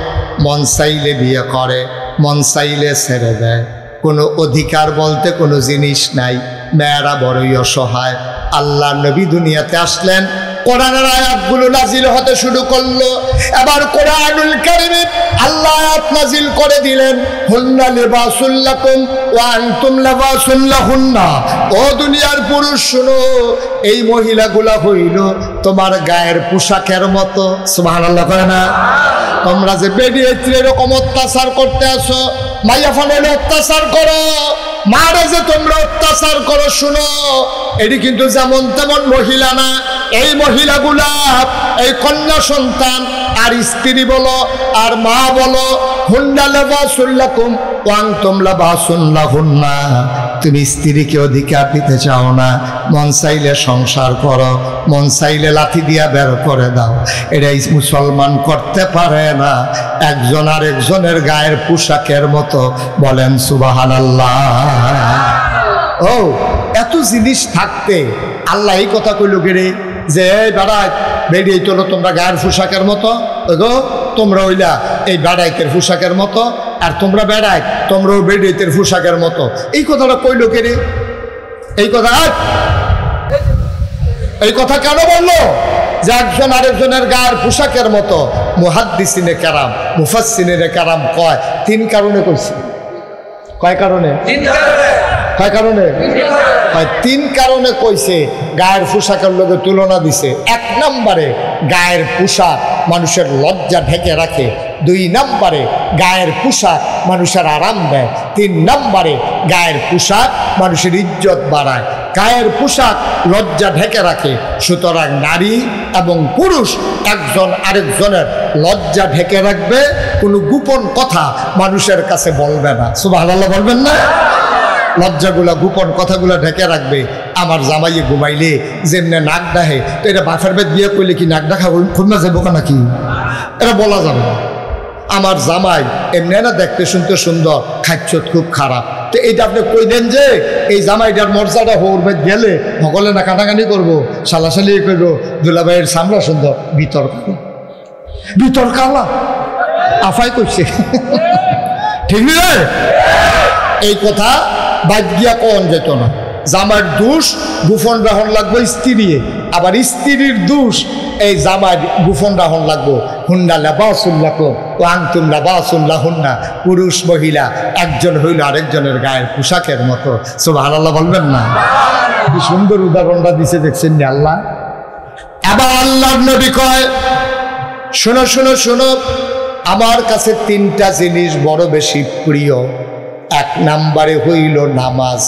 মন চাইলে বিয়ে করে, মন চাইলে ছেড়ে দেয়। কোনো অধিকার বলতে কোনো জিনিস নাই, মেয়েরা বড়ই অসহায়। আল্লাহ নবী দুনিয়াতে আসলেন, কোরআনের আয়াতগুলো নাজিল হতে শুরু করলো। এবার কোরআনুল কারীমে আল্লাহ আয়াত নাজিল করে দিলেন, হুন্না লিবাসুল লাকুম ওয়া আনতুম লিবাসুল লাহুন্না। ও দুনিয়ার পুরুষ শুনো, এই মহিলাগুলা হইল তোমার গায়ের পোশাকের মতো। সুবহানাল্লাহ করে না? তোমরা যে বেরিয়ে এরকম অত্যাচার করতে আসো, মাইয়া ফানাইলে অত্যাচার করো, মারে যে তোমরা অত্যাচার করো, শুনো এটি কিন্তু যেমন তেমন মহিলা না। এই মহিলাগুলা, এই কন্যা সন্তান আর স্ত্রী বলো আর মা বলো, হুন্না লিবাসুল লাকুম ওয়া আনতুম লিবাসুল লাহুন্না। তুমি স্ত্রীকে অধিকার দিতে চাও না, মন চাইলে সংসার করো, মন চাইলে লাঠি দিয়া বের করে দাও। এটাই মুসলমান করতে পারে না, একজন আর একজনের গায়ের পোশাকের মতো। বলেন সুবহানাল্লাহ। ও এত জিনিস থাকতে আল্লাহ এই কথা কইল গেরে যে বেড়ায় বেরিয়ে তোলো তোমরা গায়ের পোশাকের মতো, গো তোমরা হইলা এই বেড়াইতের পোশাকের মতো, আর তোমরা বেড়াই তোমরাও বেড়াইতের পোশাকের মতো। এই কথাটা কইল কেরে? এই কথা কেন বললো যে একজন আরেকজনের গায়ের পোশাকের মতো? মুহাদ্দিসিনে কেরাম, মুফাসসিরিনে কেরাম কয় তিন কারণে কইছে। কয় কারণে? কয় কারণে? তিন কারণে কইছে। গায়ের পোশাকের লগে তুলনা দিছে। এক নম্বরে গায়ের পোশাক মানুষের লজ্জা ঢেকে রাখে, দুই নম্বরে গায়ের পোশাক মানুষের আরাম দেয়, তিন নম্বরে গায়ের পোশাক মানুষের ইজ্জত বাড়ায়। গায়ের পোশাক লজ্জা ঢেকে রাখে, সুতরাং নারী এবং পুরুষ একজন আরেকজনের লজ্জা ঢেকে রাখবে, কোনো গোপন কথা মানুষের কাছে বলবে না। সুবহানাল্লাহ বলবেন না? লজ্জাগুলা গোপন কথাগুলো ঢেকে রাখবে। আমার জামাইয়ে ঘুমাইলে যেমনে নাক ডাহে, তো এটা বাফের বেদ বিয়ে করলে কি নাক ডাকা খুলনা যাবো নাকি? এটা বলা যাবে না। আমার জামাই এমনি না দেখতে শুনতে সুন্দর, খাচ্ছত খুব খারাপ, তো এইটা আপনি কই দেন যে এই জামাইটার মর্যাদা হোর বেদ গেলে সকলে না কাটাকানি করবো, সালাসালি করবো, দুলাভাইয়ের সামলা সুন্দর, বিতর্ক আলা আফাই করছে। ঠিক না? এই কথা বাদ গিয়া কন যেত না। জামার দোষ গোপন রাহন লাগবো স্ত্রী, আবার স্ত্রীর দোষ এই জামার গোপন রাহন লাগবো। হুন্না লিবাসুল লাকুম ওয়া আনতুম লিবাসুল লাহুন্না। পুরুষ মহিলা একজন হইল আরেকজনের গায়ের পোশাকের মতো। সুবহানাল্লাহ বলবেন না? কি সুন্দর উদাহরণটা দিছে, দেখছেন না আল্লাহ? এবার আল্লাহর নবী কয়, শোনো শোনো শোনো, আমার কাছে তিনটা জিনিস বড় বেশি প্রিয়। এক নম্বরে হইল নামাজ।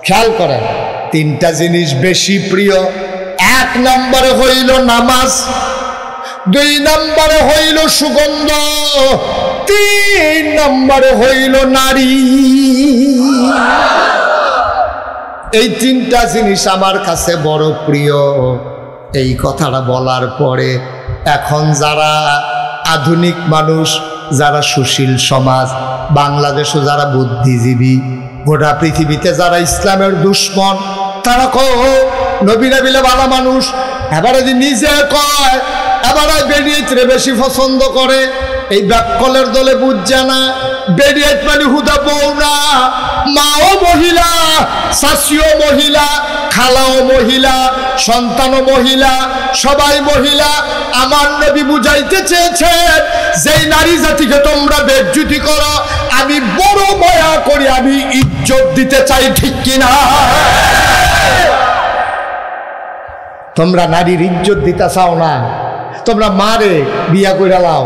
খেয়াল করেন, তিনটা জিনিস বেশি প্রিয়। এক নম্বরে হইল নামাজ, দুই নম্বরে হইল সুগন্ধ, তিন নম্বরে হইল নারী। এই তিনটা জিনিস আমার কাছে বড় প্রিয়। এই কথাটা বলার পরে এখন যারা আধুনিক মানুষ, যারা সুশীল সমাজ, বাংলাদেশও যারা বুদ্ধিজীবী, গোটা পৃথিবীতে যারা ইসলামের দুশ্মন, তারা কয় নবী নবিলে ভালো মানুষ, এবারে নিজে কয় এবারে বেরিয়েছে বেশি পছন্দ করে। এই ব্যাককলের দলে বুঝছে না, বেরিয়েত মানে হুদা বউ না, মাও মহিলা, শাশিও মহিলা, খালাও মহিলা, সন্তানও মহিলা, সবাই মহিলা। আমার নবী বুঝাইতে চেয়েছেন, যেই নারী জাতিকে তোমরা বেজ্জতি করো, আমি বড় মায়া করি, আমি ইজ্জত দিতে চাই। ঠিক কিনা? তোমরা নারীর ইজ্জত দিতে চাও না, তোমরা মারে বিয়া করে লাও,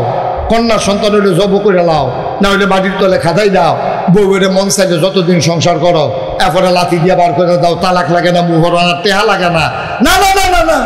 কন্যা সন্তান হইলে জব করে লাও, না হইলে মাটির তলে খাদাই দাও, বউরে মন চাইলে যতদিন সংসার করো, এরপরে লাথি দিয়া বার করে দাও, তালাক লাগে না, মুহরানা টেহা লাগে না। না না না না না,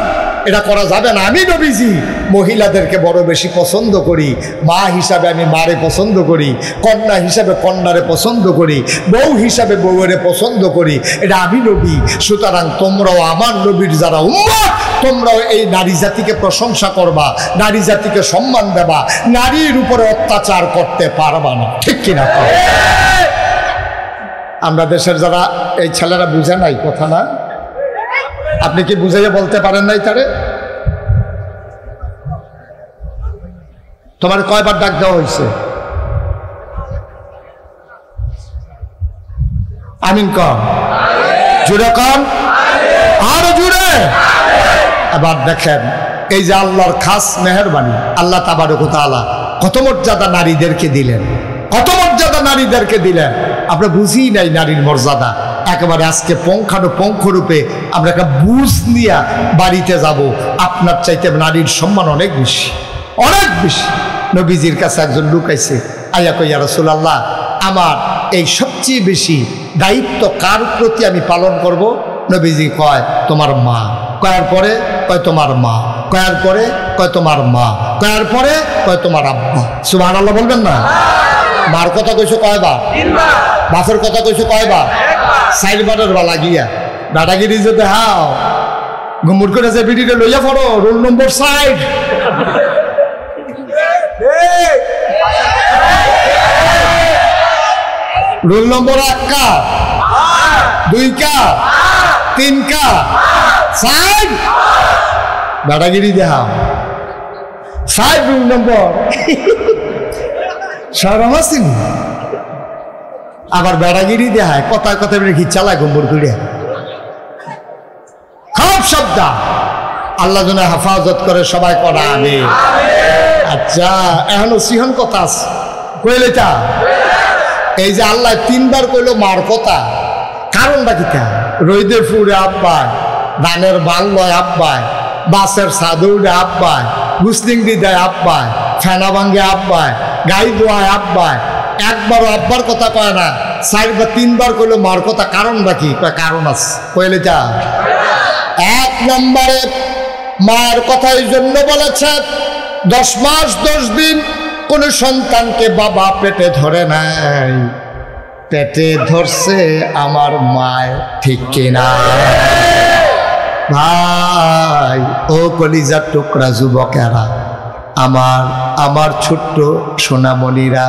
এটা করা যাবে না। আমি নবীজি মহিলাদেরকে বড় বেশি পছন্দ করি, মা হিসাবে আমি মারে পছন্দ করি, কন্যা হিসাবে কন্যারে পছন্দ করি, বউ হিসাবে বউরে পছন্দ করি, এটা আমি নবী। সুতরাং তোমরাও আমার নবীর যারা উম্মত, তোমরাও এই নারী জাতিকে প্রশংসা করবা, নারী জাতিকে সম্মান দেবা, নারীর উপরে অত্যাচার করতে পারবা না, ঠিক কিনা? আমরা দেশের যারা এই ছেলেরা বুঝে নাই কথা না, আপনি কি বুঝাইয়া বলতে পারেন নাই তারে? তোমার কয়বার ডাক দেওয়া হয়েছে? আমিন কম, জুড়ে কম, আরো জুড়ে। এবার দেখেন এই যে আল্লাহর খাস মেহেরবানি, আল্লাহ তাবারক ওয়া তাআলা কত মর্যাদা নারীদেরকে দিলেন, কত মর্যাদা নারীদেরকে দিলেন। আমরা বুঝি নাই নারীর মর্যাদা। একেবারে আজকে পুঙ্খানুপুঙ্খরূপে আমরা একটা বুঝ নিয়ে বাড়িতে যাব। আপনার চাইতে নারীর সম্মান অনেক বেশি, অনেক বেশি। নবীজির কাছে একজন লোক আইছে, আইয়া কই, ইয়া রাসূলুল্লাহ, আমার এই সবচেয়ে বেশি দায়িত্ব কার প্রতি আমি পালন করব? নবীজি কয়, তোমার মা। কয়ার পরে কয় তোমার মা, কয়ার পরে কয় তোমার মা, কয়ার পরে কয় তোমার আব্বা। সুবহানাল্লাহ বলবেন না? মার কথা কইছো কয়বার? বাপের কথা কইছো কয়বার? 4 বারের বেলা গিয়া দাদাগিরি যে দেখাও, ঘুমুর করে যে বিড়িটা লইয়া পড়ো, রোল নম্বর 60, রোল নম্বর 1 কা, 2 কা, 3 কা, 60 দাদাগিরি দেখাও, 60 রোল নম্বর। সারামাসিন আবার বেড়াগিরি দেখায়, কথা কথা কি চালায় গম্বর করে। সব শব্দ আল্লাহ যেন হেফাজত করে, সবাই করা আমি। আচ্ছা, এখনো সিহন কথা আছে কইলে তা, এই যে আল্লাহ 3 বার কইলো মার কথা, কারণটা কি? রইদে ফুড়ে আব্বায়, ধানের বাল লয় আব্বায়, বাসের সাদৌড়ে আব্বায়, গুসলিংদি দেয় আব্বায়, ফেনা ভাঙ্গে আব্বায়, গাই দোয়ায় আব্বায়। একবারও আব্বার কথা কয় না, 4 বা 3 বার কইলো মার কথা। কারণটা কি? কারণ আছে, কইলে যা। 1 নম্বরে মার কথা এই জন্য বলেছে, 10 মাস 10 দিন কোন সন্তানকে বাবা পেটে ধরে নাই, পেটে ধরছে আমার মায়, ঠিক কিনা ভাই? ও কলিজার টুকরা যুবকেরা, আমার ছোট্ট সোনামণিরা,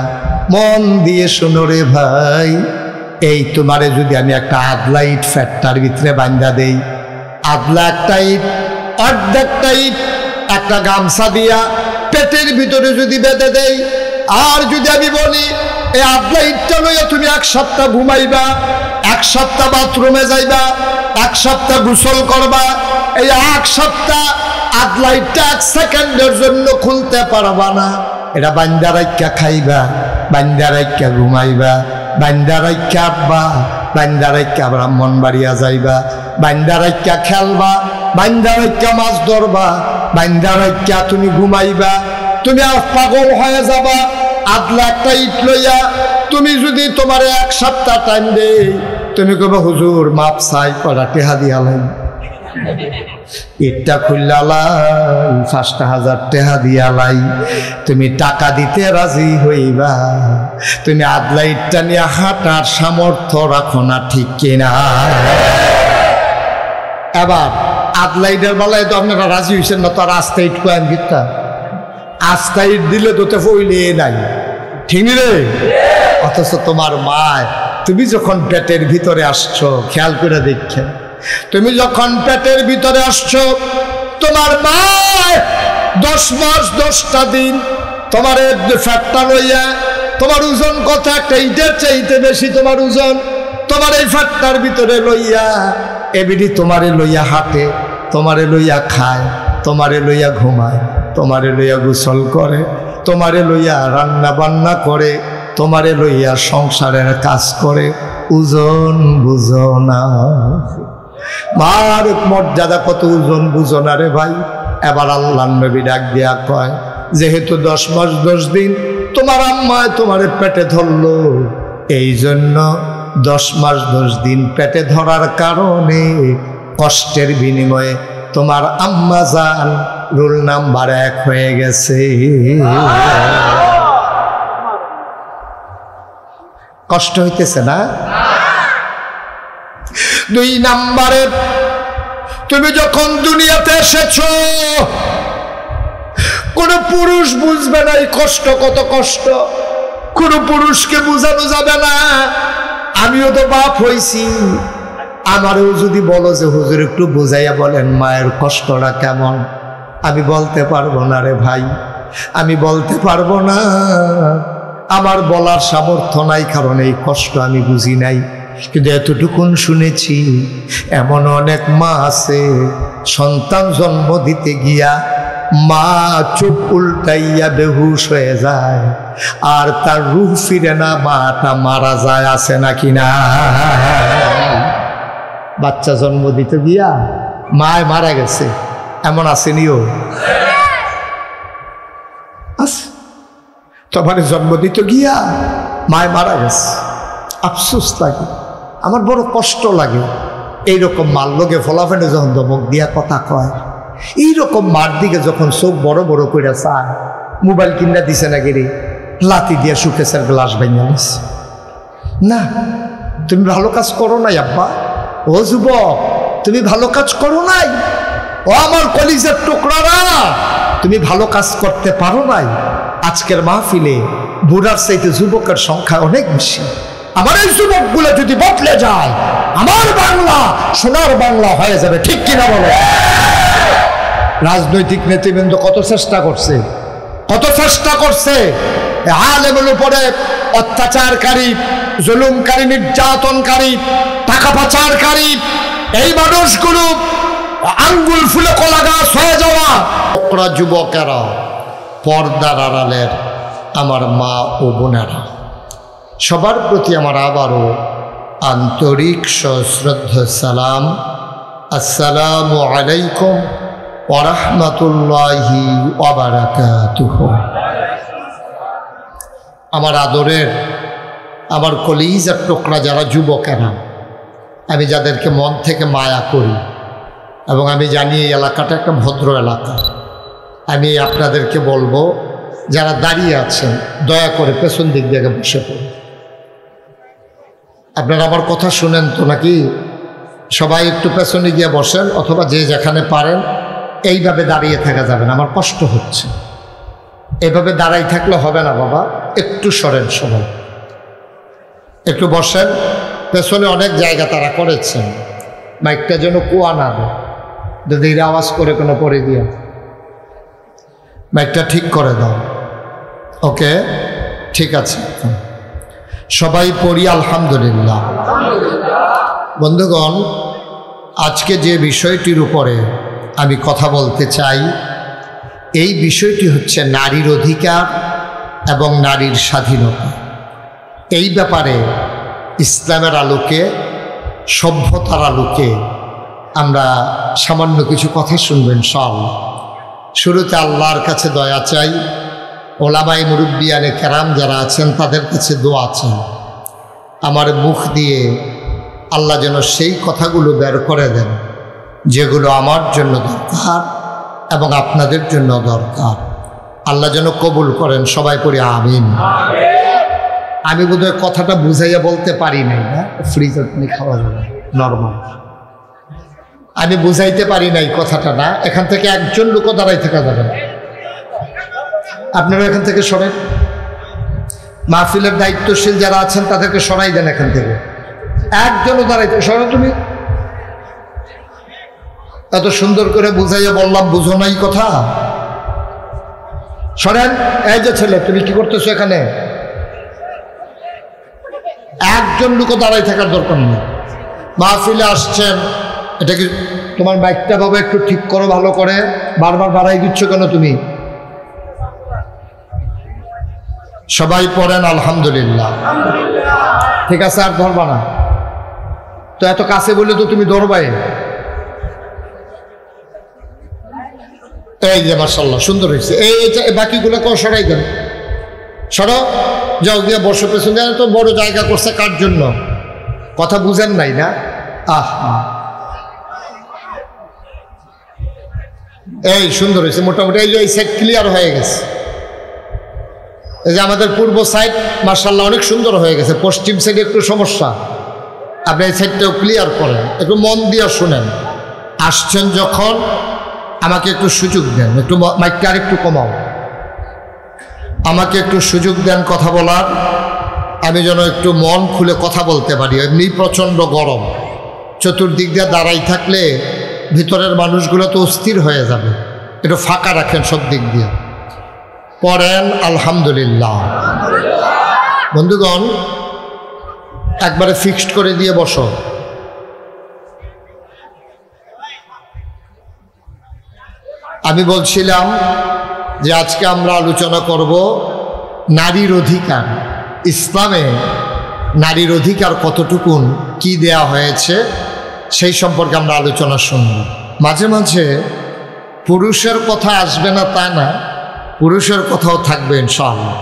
মন দিয়ে শোনো রে ভাই। এই তোমারে যদি আমি একটা আদলা ইট ফ্যাটটার ভিতরে বান্ধা দেই, আদলা একটা ইট, অর্ধেকটা ইট একটা গামছা দিয়া পেটের ভিতরে যদি বেঁধে দেই, আর যদি আমি বলি এই আদলা ইটটা লইয়া তুমি 1 সপ্তাহ ঘুমাইবা, 1 সপ্তাহ বাথরুমে যাইবা, 1 সপ্তাহ গোসল করবা, এই 1 সপ্তাহ আদলা ইটটা 1 সেকেন্ডের জন্য খুলতে পারবা না। এটা বান্দা রাইখা খাইবা, বান্দা রাইখা ঘুমাইবা, বান্দা রাইখা আব্বা, বান্দা রাইখা ব্রাহ্মণবাড়িয়া যাইবা, বান্দা রাইখা খেলবা, বান্দা রাইখা মাছ ধরবা, বান্দা রাইখা তুমি ঘুমাইবা। তুমি আর পাগল হয়ে যাবা আদলা একটা ইট লইয়া। তুমি যদি তোমার 1 সপ্তাহ টাইম দেই, তুমি কইবা হুজুর মাপ চাই, কটা টেহা দিয়ালেন, ইটটা খুললাই 5,000 টাকা দিয়ালাই। তুমি টাকা দিতে রাজি হইবা, তুমি আদলা ইটটা নিয়ে হাঁটার সামর্থ্য রাখো না, ঠিক কিনা? এবার আদলা ইটের বেলায় তো আপনারা রাজি হয়েছেন না, তো আর আস্তা ইট কয়েন গীতা, আস্তা ইট দিলে তোতে ফইলে নাই, ঠিক রে? অথচ তোমার মায়, তুমি যখন পেটের ভিতরে আসছো, খেয়াল করে দেখছেন, তুমি যখন পেটের ভিতরে আসছো, তোমার মা 10 মাস 10টা দিন তোমার ফ্যাটটা লইয়া, তোমার ওজন কত, একটা ইটের চাইতে বেশি তোমার ওজন, তোমার এই ফ্যাটটার ভিতরে লইয়া এবিডি তোমারে লইয়া হাঁটে, তোমারে লইয়া খায়, তোমারে লইয়া ঘুমায়, তোমারে লইয়া গোসল করে, তোমারে লইয়া রান্না বান্না করে, তোমারে লইয়া সংসারের কাজ করে। ওজন বুঝো না, মার মর্যাদা কত ওজন বুঝো না রে ভাই। এবার আল্লাহর নবী ডাক দিয়া কয়, যেহেতু 10 মাস 10 দিন তোমার আম্মায় তোমারে পেটে ধরলো, এই জন্য 10 মাস 10 দিন পেটে ধরার কারণে কষ্টের বিনিময়ে তোমার আম্মা জান রোল নাম্বার 1 হয়ে গেছে। কষ্ট হইতেছে না? 2 নম্বরে, তুমি যখন দুনিয়াতে এসেছো কোন পুরুষ বুঝবে না এই কষ্ট কত কষ্ট, কোন পুরুষকে বোঝানো যাবে না। আমিও তো বাপ হইছি, আমারও যদি বলো যে হুজুর একটু বুঝাইয়া বলেন মায়ের কষ্টটা কেমন, আমি বলতে পারবো না রে ভাই, আমি বলতে পারবো না। আমার বলার সামর্থ্য নাই, কারণ এই কষ্ট আমি বুঝি নাই। কিন্তু এতটুকুন শুনেছি, এমন অনেক মা আছে সন্তান জন্ম দিতে গিয়া মা চোখ উল্টাইয়া বেহুশ হয়ে যায়, আর তার রূহ ফিরে না, মাটা মারা যায়। আছে নাকি না? বাচ্চা জন্ম দিতে গিয়া মায় মারা গেছে, এমন আসেনিও? তোমার জন্ম দিতে গিয়া মায় মারা গেছে, আফসোস লাগে, আমার বড় কষ্ট লাগে। এইরকম মার লোকে ফলাফেনে যখন দমক দিয়া কথা কয়, এইরকম মার দিকে যখন চোখ বড় বড় করে চায়, মোবাইল কিনা দিছে নাকি রে, লাতি দিয়া সুকেশের গ্লাস ভেঙে নিছে। না, তুমি ভালো কাজ করো নাই আব্বা। ও যুবক, তুমি ভালো কাজ করো নাই। ও আমার কলিজের টুকরারা, তুমি ভালো কাজ করতে পারো নাই। আজকের মাহফিলে বুড়ার চাইতে যুবকের সংখ্যা অনেক বেশি। আমার এই যুবকগুলো যদি বদলে যায়, আমার বাংলা সোনার বাংলা হয়ে যাবে। ঠিক কিনা বলো? রাজনৈতিক নেতৃবৃন্দ কত চেষ্টা করছে, কত চেষ্টা করছে আলেমের উপরে অত্যাচারকারী, জুলুমকারী, নির্যাতনকারী, টাকা পাচারকারী এই মানুষগুলো আঙ্গুল ফুলে কলা গাছ হয়ে যাওয়া। ওরা যুবকেরা, পর্দার আড়ালের আমার মা ও বোনেরা, সবার প্রতি আমার আবারও আন্তরিক সশ্রদ্ধ সালাম। আসসালামু আলাইকুম ওয়া রাহমাতুল্লাহি ওয়া বারাকাতুহু। আমার আদরের, আমার কলিজার টুকরা যারা যুবকেরা, আমি যাদেরকে মন থেকে মায়া করি, এবং আমি জানি এই এলাকাটা একটা ভদ্র এলাকা, আমি আপনাদেরকে বলবো, যারা দাঁড়িয়ে আছেন দয়া করে পেছন দিক দিয়ে বসে পড়ুন। আপনারা আমার কথা শুনেন তো নাকি? সবাই একটু পেছনে গিয়ে বসেন, অথবা যে যেখানে পারেন। এইভাবে দাঁড়িয়ে থাকা যাবে না, আমার কষ্ট হচ্ছে। এভাবে দাঁড়াই থাকলে হবে না বাবা, একটু সরেন, সবাই একটু বসেন। পেছনে অনেক জায়গা তারা করেছেন, মাইকটা যেন কুয়া না দেয়, যদি আওয়াজ করে কোনো পরে দিয়ে মাইকটা ঠিক করে দাও। ওকে, ঠিক আছে, সবাই পড়ি আলহামদুলিল্লাহ। বন্ধুগণ, আজকে যে বিষয়টির উপরে আমি কথা বলতে চাই, এই বিষয়টি হচ্ছে নারীর অধিকার এবং নারীর স্বাধীনতা। এই ব্যাপারে ইসলামের আলোকে, সভ্যতার আলোকে আমরা সামান্য কিছু কথা শুনবেন ইনশাআল্লাহ। শুরুতে আল্লাহর কাছে দয়া চাই, ওলামায়ে মুরব্বিয়ানে কেরাম যারা আছেন তাদের কাছে দোয়া চাই, আমার মুখ দিয়ে আল্লাহ যেন সেই কথাগুলো বের করে দেন যেগুলো আমার জন্য দরকার এবং আপনাদের জন্য দরকার। আল্লাহ যেন কবুল করেন। সবাই পড়ি আমিন। আমি বোধহয় কথাটা বুঝাইয়া বলতে পারি নাই, না ফ্রিজ আপনি খাওয়া যাবে নর্মাল, আমি বুঝাইতে পারি নাই কথাটা। না, এখান থেকে একজন লোকও দাঁড়াই থাকা যাবে না, আপনারা এখান থেকে সরেন। মাহফিলের দায়িত্বশীল যারা আছেন তাদেরকে সরাই দেন এখান থেকে, একজনও দাঁড়াইতে সরো। তুমি এত সুন্দর করে বুঝাইয়া বললাম, বুঝো নাই কথা, সরেন। এই যে ছেলে, তুমি কি করতেছো এখানে? একজন লোকও দাঁড়াই থাকার দরকার নেই। মাহফিলে আসছেন, এটা কি তোমার বাইকটা বাবা একটু ঠিক করো ভালো করে, বারবার বাড়াই দিচ্ছ কেন তুমি? সবাই পড়েন আলহামদুলিল্লাহ। ঠিক আছে, আর ধরবা না তো। এত কাছে বললে তো তুমি ধরবাই। এই যে মাশাআল্লাহ সুন্দর হয়েছে। এই বাকিগুলো কেউ সরাই দেন, সরো যাও গিয়ে বসো পেছনে। তো বড় জায়গা করছে কার জন্য? কথা বুঝেন নাই না? এই সুন্দর হয়েছে মোটামুটি। এই যে এই সাইড ক্লিয়ার হয়ে গেছে। এই যে আমাদের পূর্ব সাইড মাশাআল্লাহ অনেক সুন্দর হয়ে গেছে। পশ্চিম সাইডে একটু সমস্যা, আপনি এই সাইডটাও ক্লিয়ার করেন। একটু মন দিয়ে শুনেন। আসছেন যখন আমাকে একটু সুযোগ দেন, একটু মাইকটা আর একটু কমাও, আমাকে একটু সুযোগ দেন কথা বলার। আমি যেন একটু মন খুলে কথা বলতে পারি। এমনি প্রচণ্ড গরম, চতুর্দিক দিয়ে দাঁড়াই থাকলে ভিতরের মানুষগুলো তো অস্থির হয়ে যাবে। একটু ফাঁকা রাখেন সব দিক দিয়ে। পড়েন আলহামদুলিল্লাহ। বন্ধুগণ একবারে ফিক্সড করে দিয়ে বসো। আমি বলছিলাম যে আজকে আমরা আলোচনা করব নারীর অধিকার। ইসলামে নারীর অধিকার কতটুকুন কি দেয়া হয়েছে সেই সম্পর্কে আমরা আলোচনা শুনব। মাঝে মাঝে পুরুষের কথা আসবে না তা না, পুরুষের কথাও থাকবে ইনশাআল্লাহ।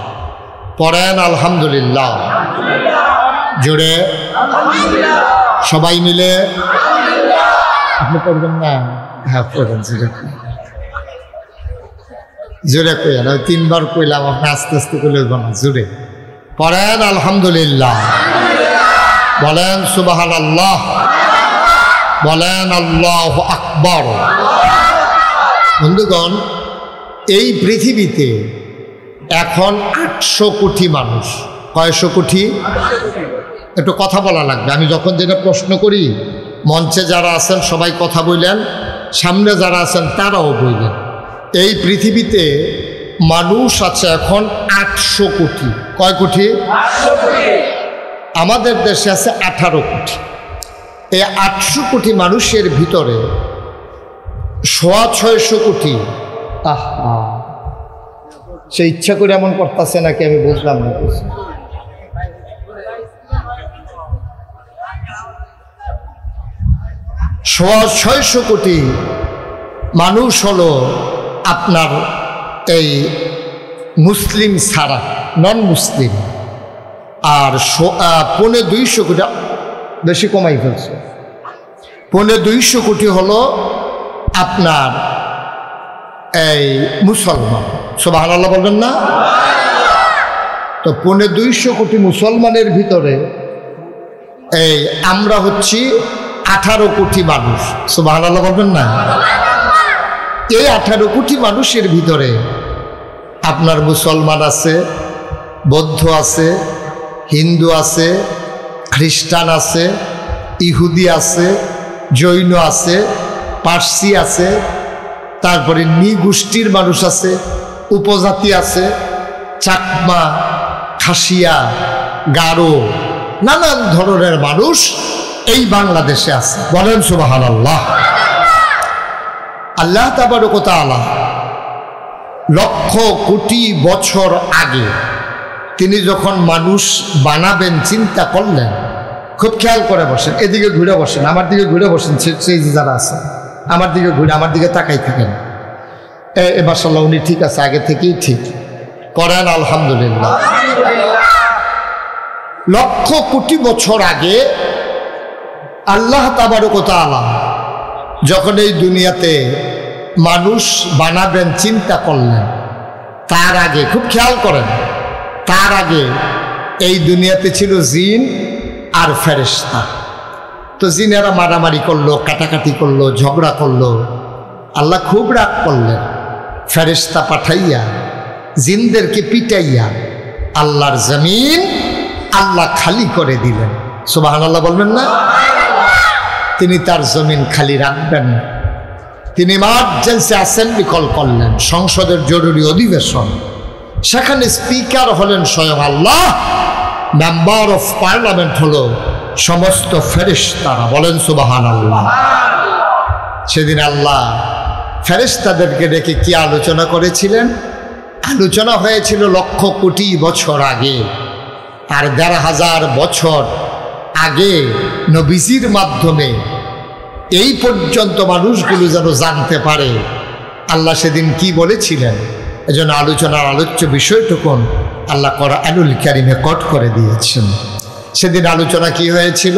পড়েন আলহামদুলিল্লাহ জোরে, সবাই মিলে। আপনি পড়বেন না? হ্যাঁ পড়বেন, জোরে কইয়া না, 3 বার কইলাম, আপনি আস্তে আস্তে কইলে না, জোরে পড়েন আলহামদুলিল্লাহ। বলেন সুবহানাল্লাহ, বলেন আল্লাহু আকবার। বন্ধুগণ এই পৃথিবীতে এখন 800 কোটি মানুষ। কয়শো কোটি? একটু কথা বলা লাগবে। আমি যখন যেটা প্রশ্ন করি, মঞ্চে যারা আছেন সবাই কথা বললেন, সামনে যারা আছেন তারাও বললেন। এই পৃথিবীতে মানুষ আছে এখন 800 কোটি। কয় কোটি? 800 কোটি। আমাদের দেশে আছে 18 কোটি। এই 800 কোটি মানুষের ভিতরে 650 কোটি সে ইচ্ছা করে এমন করতেছে নাকি আমি বুঝলাম না। 650 কোটি মানুষ হলো আপনার এই মুসলিম ছাড়া, নন মুসলিম। আর 250 কোটি, বেশি কমাই ফেলছে, 250 কোটি হলো আপনার এই মুসলমান। সুবহানাল্লাহ বলবেন না? তো 250 কোটি মুসলমানের ভিতরে এই আমরা হচ্ছি 18 কোটি মানুষ। সুবহানাল্লাহ বলবেন না? এই 18 কোটি মানুষের ভিতরে আপনার মুসলমান আছে, বৌদ্ধ আছে, হিন্দু আছে, খ্রিস্টান আছে, ইহুদি আছে, জৈন আছে, পার্সি আছে, তারপরে নৃগোষ্ঠীর মানুষ আছে, উপজাতি আছে, চাকমা, খাসিয়া, গারো, নানান ধরনের মানুষ এই বাংলাদেশে আছে। বলেন সুবহানাল্লাহ। আল্লাহ তাবারক ওয়া তাআলা লক্ষ কোটি বছর আগে তিনি যখন মানুষ বানাবেন চিন্তা করলেন, খুব খেয়াল করে বসেন, এদিকে ঘুরে বসেন, আমার দিকে ঘুরে বসেন, সেই যারা আছে আমার দিকে ঘুরে, আমার দিকে তাকাই থাকেন। মাশাআল্লাহ উনি ঠিক আছে, আগে থেকেই ঠিক। করেন আলহামদুলিল্লাহ। লক্ষ কোটি বছর আগে আল্লাহ তাবারক ওয়া তাআলা যখন এই দুনিয়াতে মানুষ বানাবেন চিন্তা করলেন, তার আগে খুব খেয়াল করেন, তার আগে এই দুনিয়াতে ছিল জিন আর ফেরেশতা। তো জিনেরা মারামারি করলো, কাটাকাটি করলো, ঝগড়া করলো। আল্লাহ খুব রাগ করলেন, ফেরেশতা পাঠাইয়া জিনদেরকে পিটাইয়া আল্লাহর জমিন আল্লাহ খালি করে দিলেন। সুবহানাল্লাহ বলবেন না? তিনি তার জমিন খালি রাখবেন। তিনি ইমার্জেন্সি অ্যাসেম্বলি কল করলেন, সংসদের জরুরি অধিবেশন। সেখানে স্পিকার হলেন স্বয়ং আল্লাহ, মেম্বার অফ পার্লামেন্ট হলো সমস্ত ফেরেশতারা। বলেন সুবহানাল্লাহ। সেদিন আল্লাহ ফেরেশতাদেরকে ডেকে কি আলোচনা করেছিলেন? আলোচনা হয়েছিল লক্ষ কোটি বছর আগে, আর ১,৫০০ বছর আগে নবীজির মাধ্যমে এই পর্যন্ত মানুষগুলো যেন জানতে পারে আল্লাহ সেদিন কি বলেছিলেন। এজন্য আলোচনার আলোচ্য বিষয়টুকুন আল্লাহ কোরআনুল কারীমে কোট করে দিয়েছেন। সেদিন আলোচনা কি হয়েছিল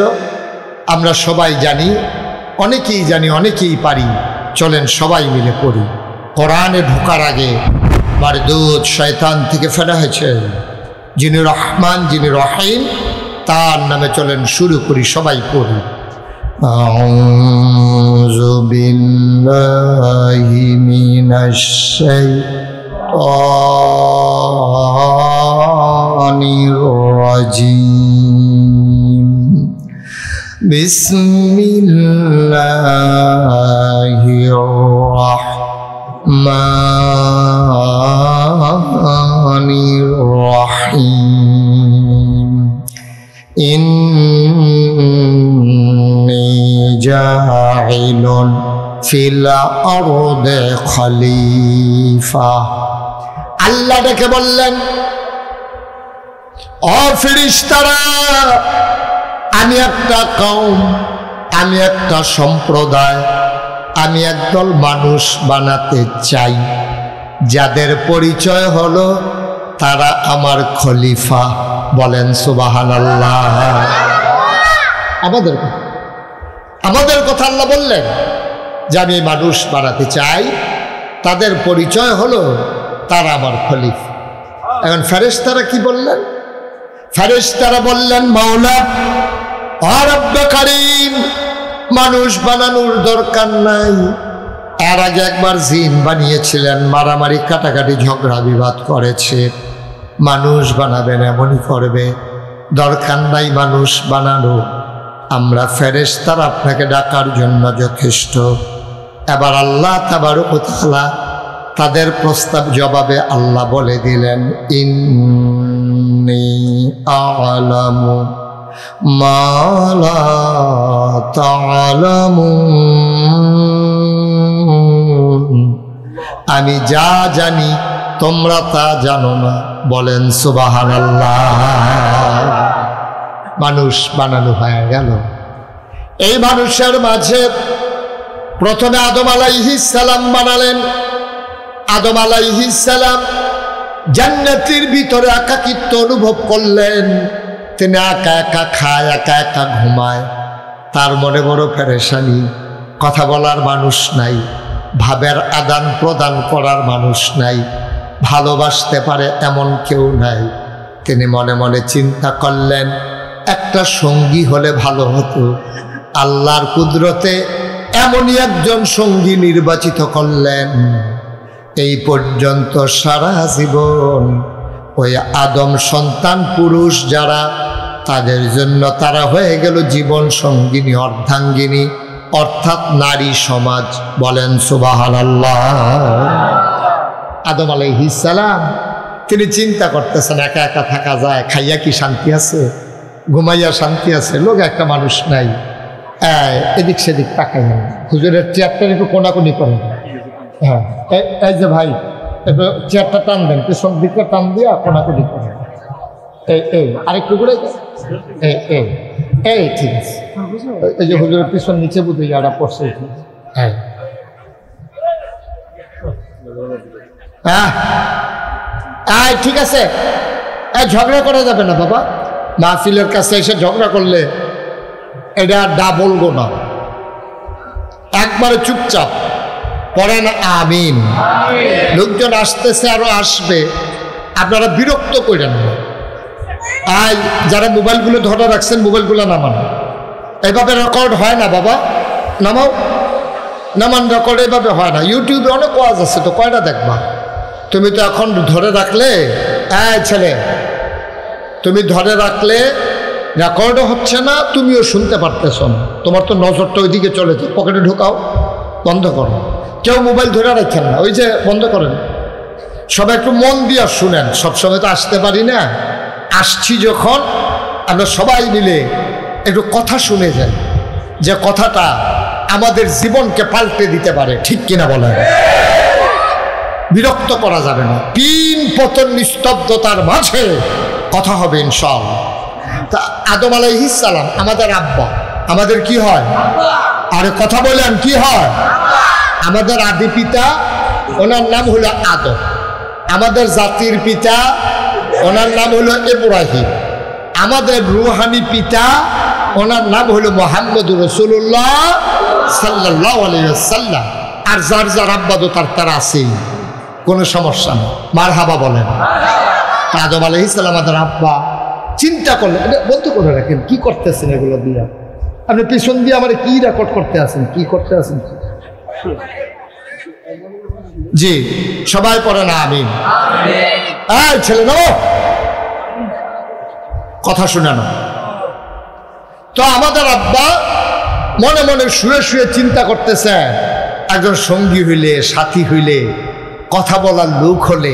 আমরা সবাই জানি, অনেকেই জানি, অনেকেই পারি। চলেন সবাই মিলে পড়ি। কোরআনে ঢোকার আগে মারদুদ শয়তান থেকে ফেলা হয়েছে, যিনি রহমান যিনি রহিম তার নামে চলেন শুরু করি, সবাই পড়ি। আউযু বিল্লাহি মিনাশ শাইতানির রাজিম। বিসমিল্লাহির রাহমানির রাহিম। ইন্নী জাইলুন ফিল আরদি খলিফা। আল্লাহ ডেকে বললেন, ও ফেরেশতারা, আমি একটা কওম, আমি একটা সম্প্রদায়, আমি একদল মানুষ বানাতে চাই যাদের পরিচয় হলো তারা আমার খলিফা। বলেন সুবহানাল্লাহ। আমাদের কথা আল্লাহ বললেন যে আমি মানুষ বানাতে চাই, তাদের পরিচয় হলো তারা আমার খলিফা। এখন ফেরেশতারা কি বললেন? ফেরেশতারা বললেন, মাওলা ও রব্বে কারীম, মানুষ বানানোর দরকার নাই। এর আগে একবার জিন বানিয়েছিলেন, মারামারি কাটাকাটি ঝগড়া বিবাদ করেছে। মানুষ বানাবেন এমনই করবে, দরকার নাই মানুষ বানানো। আমরা ফেরেশতারা আপনাকে ডাকার জন্য যথেষ্ট। এবার আল্লাহ তাবারক ওয়া তাআলা তাদের প্রস্তাব জবাবে আল্লাহ বলে দিলেন, ইন্নী আ'লামু মা লা তা'লামুন। আমি যা জানি তোমরা তা জানো না। বলেন সুবহানাল্লাহ। মানুষ বানানো হয়ে গেল। এই মানুষের মাঝে প্রথমে আদম আলাইহিস সালাম বানালেন। আদম আলাইহিস সালাম জান্নাতের ভিতরে একাকিত্ব অনুভব করলেন। তিনি একা একা খায়, একা একা ঘুমায়। তার মনে বড় পেরেশানি, কথা বলার মানুষ নাই, ভাবের আদান প্রদান করার মানুষ নাই, ভালোবাসতে পারে এমন কেউ নাই। তিনি মনে মনে চিন্তা করলেন, একটা সঙ্গী হলে ভালো হতো। আল্লাহর কুদরতে এমনই একজন সঙ্গী নির্বাচিত করলেন। এই পর্যন্ত সারা জীবন ওই আদম সন্তান পুরুষ যারা, তাদের জন্য তারা হয়ে গেল জীবন সঙ্গিনী, অর্ধাঙ্গিনী, অর্থাৎ নারী সমাজ। বলেন সুবহানাল্লাহ। আদম আলাইহিস সালাম তিনি চিন্তা করতেছেন, একা একা থাকা যায়? খাইয়া কি শান্তি আছে? ঘুমাইয়া শান্তি আছে? লোক একটা মানুষ নাই। এদিক সেদিক তাকাই, হুজুরের চেয়ারটা একটু কোনাকুনি করেন। হ্যাঁ, এই যে ভাই, একটু চেয়ারটা টান দেন, পেছন দিকটা টান দিয়া কোনাকুনি করেন। এই আরেকটু করে, এই ঠিক আছে। এই যে হুজুরের পিছন নিচে বুঝে যারা পড়ছে। হ্যাঁ হ্যাঁ ঠিক আছে। ঝগড়া করা যাবে না বাবা। মাহফিলের কাছে এসে ঝগড়া করলে এটা ডাবল গোনা। একবারে চুপচাপ পড়েন আমিন। লোকজন আসতেছে, আরো আসবে, আপনারা বিরক্ত করেন না। যারা মোবাইলগুলো ধরে রাখছেন, মোবাইলগুলো নামান। এইভাবে রেকর্ড হয় না বাবা, নামাও, নামান। রেকর্ড এইভাবে হয় না। ইউটিউবে অনেক ওয়াজ আছে, তো কয়টা দেখবা? তুমি তো এখন ধরে রাখলে, ছেলে, তুমি ধরে রাখলে রেকর্ডও হচ্ছে না, তুমিও শুনতে পারতেছ না। তোমার তো নজরটা ওইদিকে চলেছে, পকেটে ঢোকাও, বন্ধ করো। কেউ মোবাইল ধরে রাখেন না, ওই যে বন্ধ করেন। সবাই একটু মন দিয়ে শুনেন। সবসময় তো আসতে পারি না। আসছি যখন, আমরা সবাই মিলে একটু কথা শুনে যাই, যে কথাটা আমাদের জীবনকে পাল্টে দিতে পারে। ঠিক কিনা বলেন? বিরক্ত করা যাবে না। পিন পতন নিস্তব্ধতার মাঝে কথা হবে ইনশাআল্লাহ। তা আদম আলাইহিস সালাম আমাদের আব্বা, আমাদের কি হয়? আরে কথা বলেন, কি হয়? আমাদের আদি পিতা, ওনার নাম হলো আদম। আমাদের জাতির পিতা, ওনার নাম হলো ইব্রাহিম। আমাদের রুহানি পিতা, ওনার নাম হলো মুহাম্মদুর রাসূলুল্লাহ সাল্লাল্লাহু আলাইহি ওয়াসাল্লাম। আর যার যার আব্বা তো তার আছেই, কোনো সমস্যা নেই। মারহাবা বলেন। আদম আলাইহিস সালাম আমাদের আব্বা। চিন্তা করলেন, এটা বন্ধ করে রাখেন, কি করতেছেন এগুলো দিয়ে? আপনি পিছন দিয়ে আমার কি রেকর্ড করতে আছেন, কি করতে আছেন? জি, সবাই পড়ে না আমিন। এই ছেলে না, কথা শুনে না। তো আমাদের আব্বা মনে মনে শুয়ে শুয়ে চিন্তা করতেছে, একজন সঙ্গী হইলে, সাথী হইলে, কথা বলার লোক হলে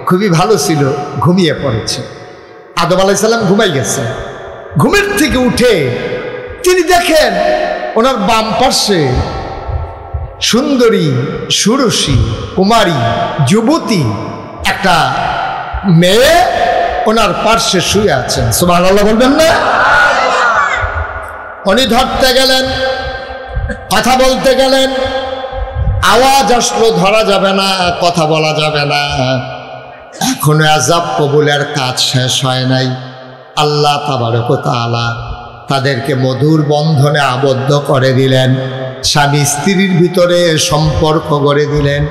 খুবই ভালো ছিল। ঘুমিয়ে পড়েছে। আদম আলাইহিস সালাম ঘুমাই গেছে। ঘুমের থেকে উঠে তিনি দেখেন ওনার বাম পার্শ্বে সুন্দরী, সুরসী, কুমারী, যুবতী একটা মেয়ে ওনার পার্শ্বে শুয়ে আছেন। সুবহানাল্লাহ বলবেন না? উনি ধরতে গেলেন, কথা বলতে গেলেন, আওয়াজ আসলো, ধরা যাবে না, কথা বলা যাবে না। এখনো আযাব কবুলের কাজ শেষ হয় নাই। আল্লাহ তাবারক ওয়া তাআলা তাদেরকে মধুর বন্ধনে আবদ্ধ করে দিলেন, স্বামী স্ত্রীর ভিতরে সম্পর্ক গড়ে দিলেন।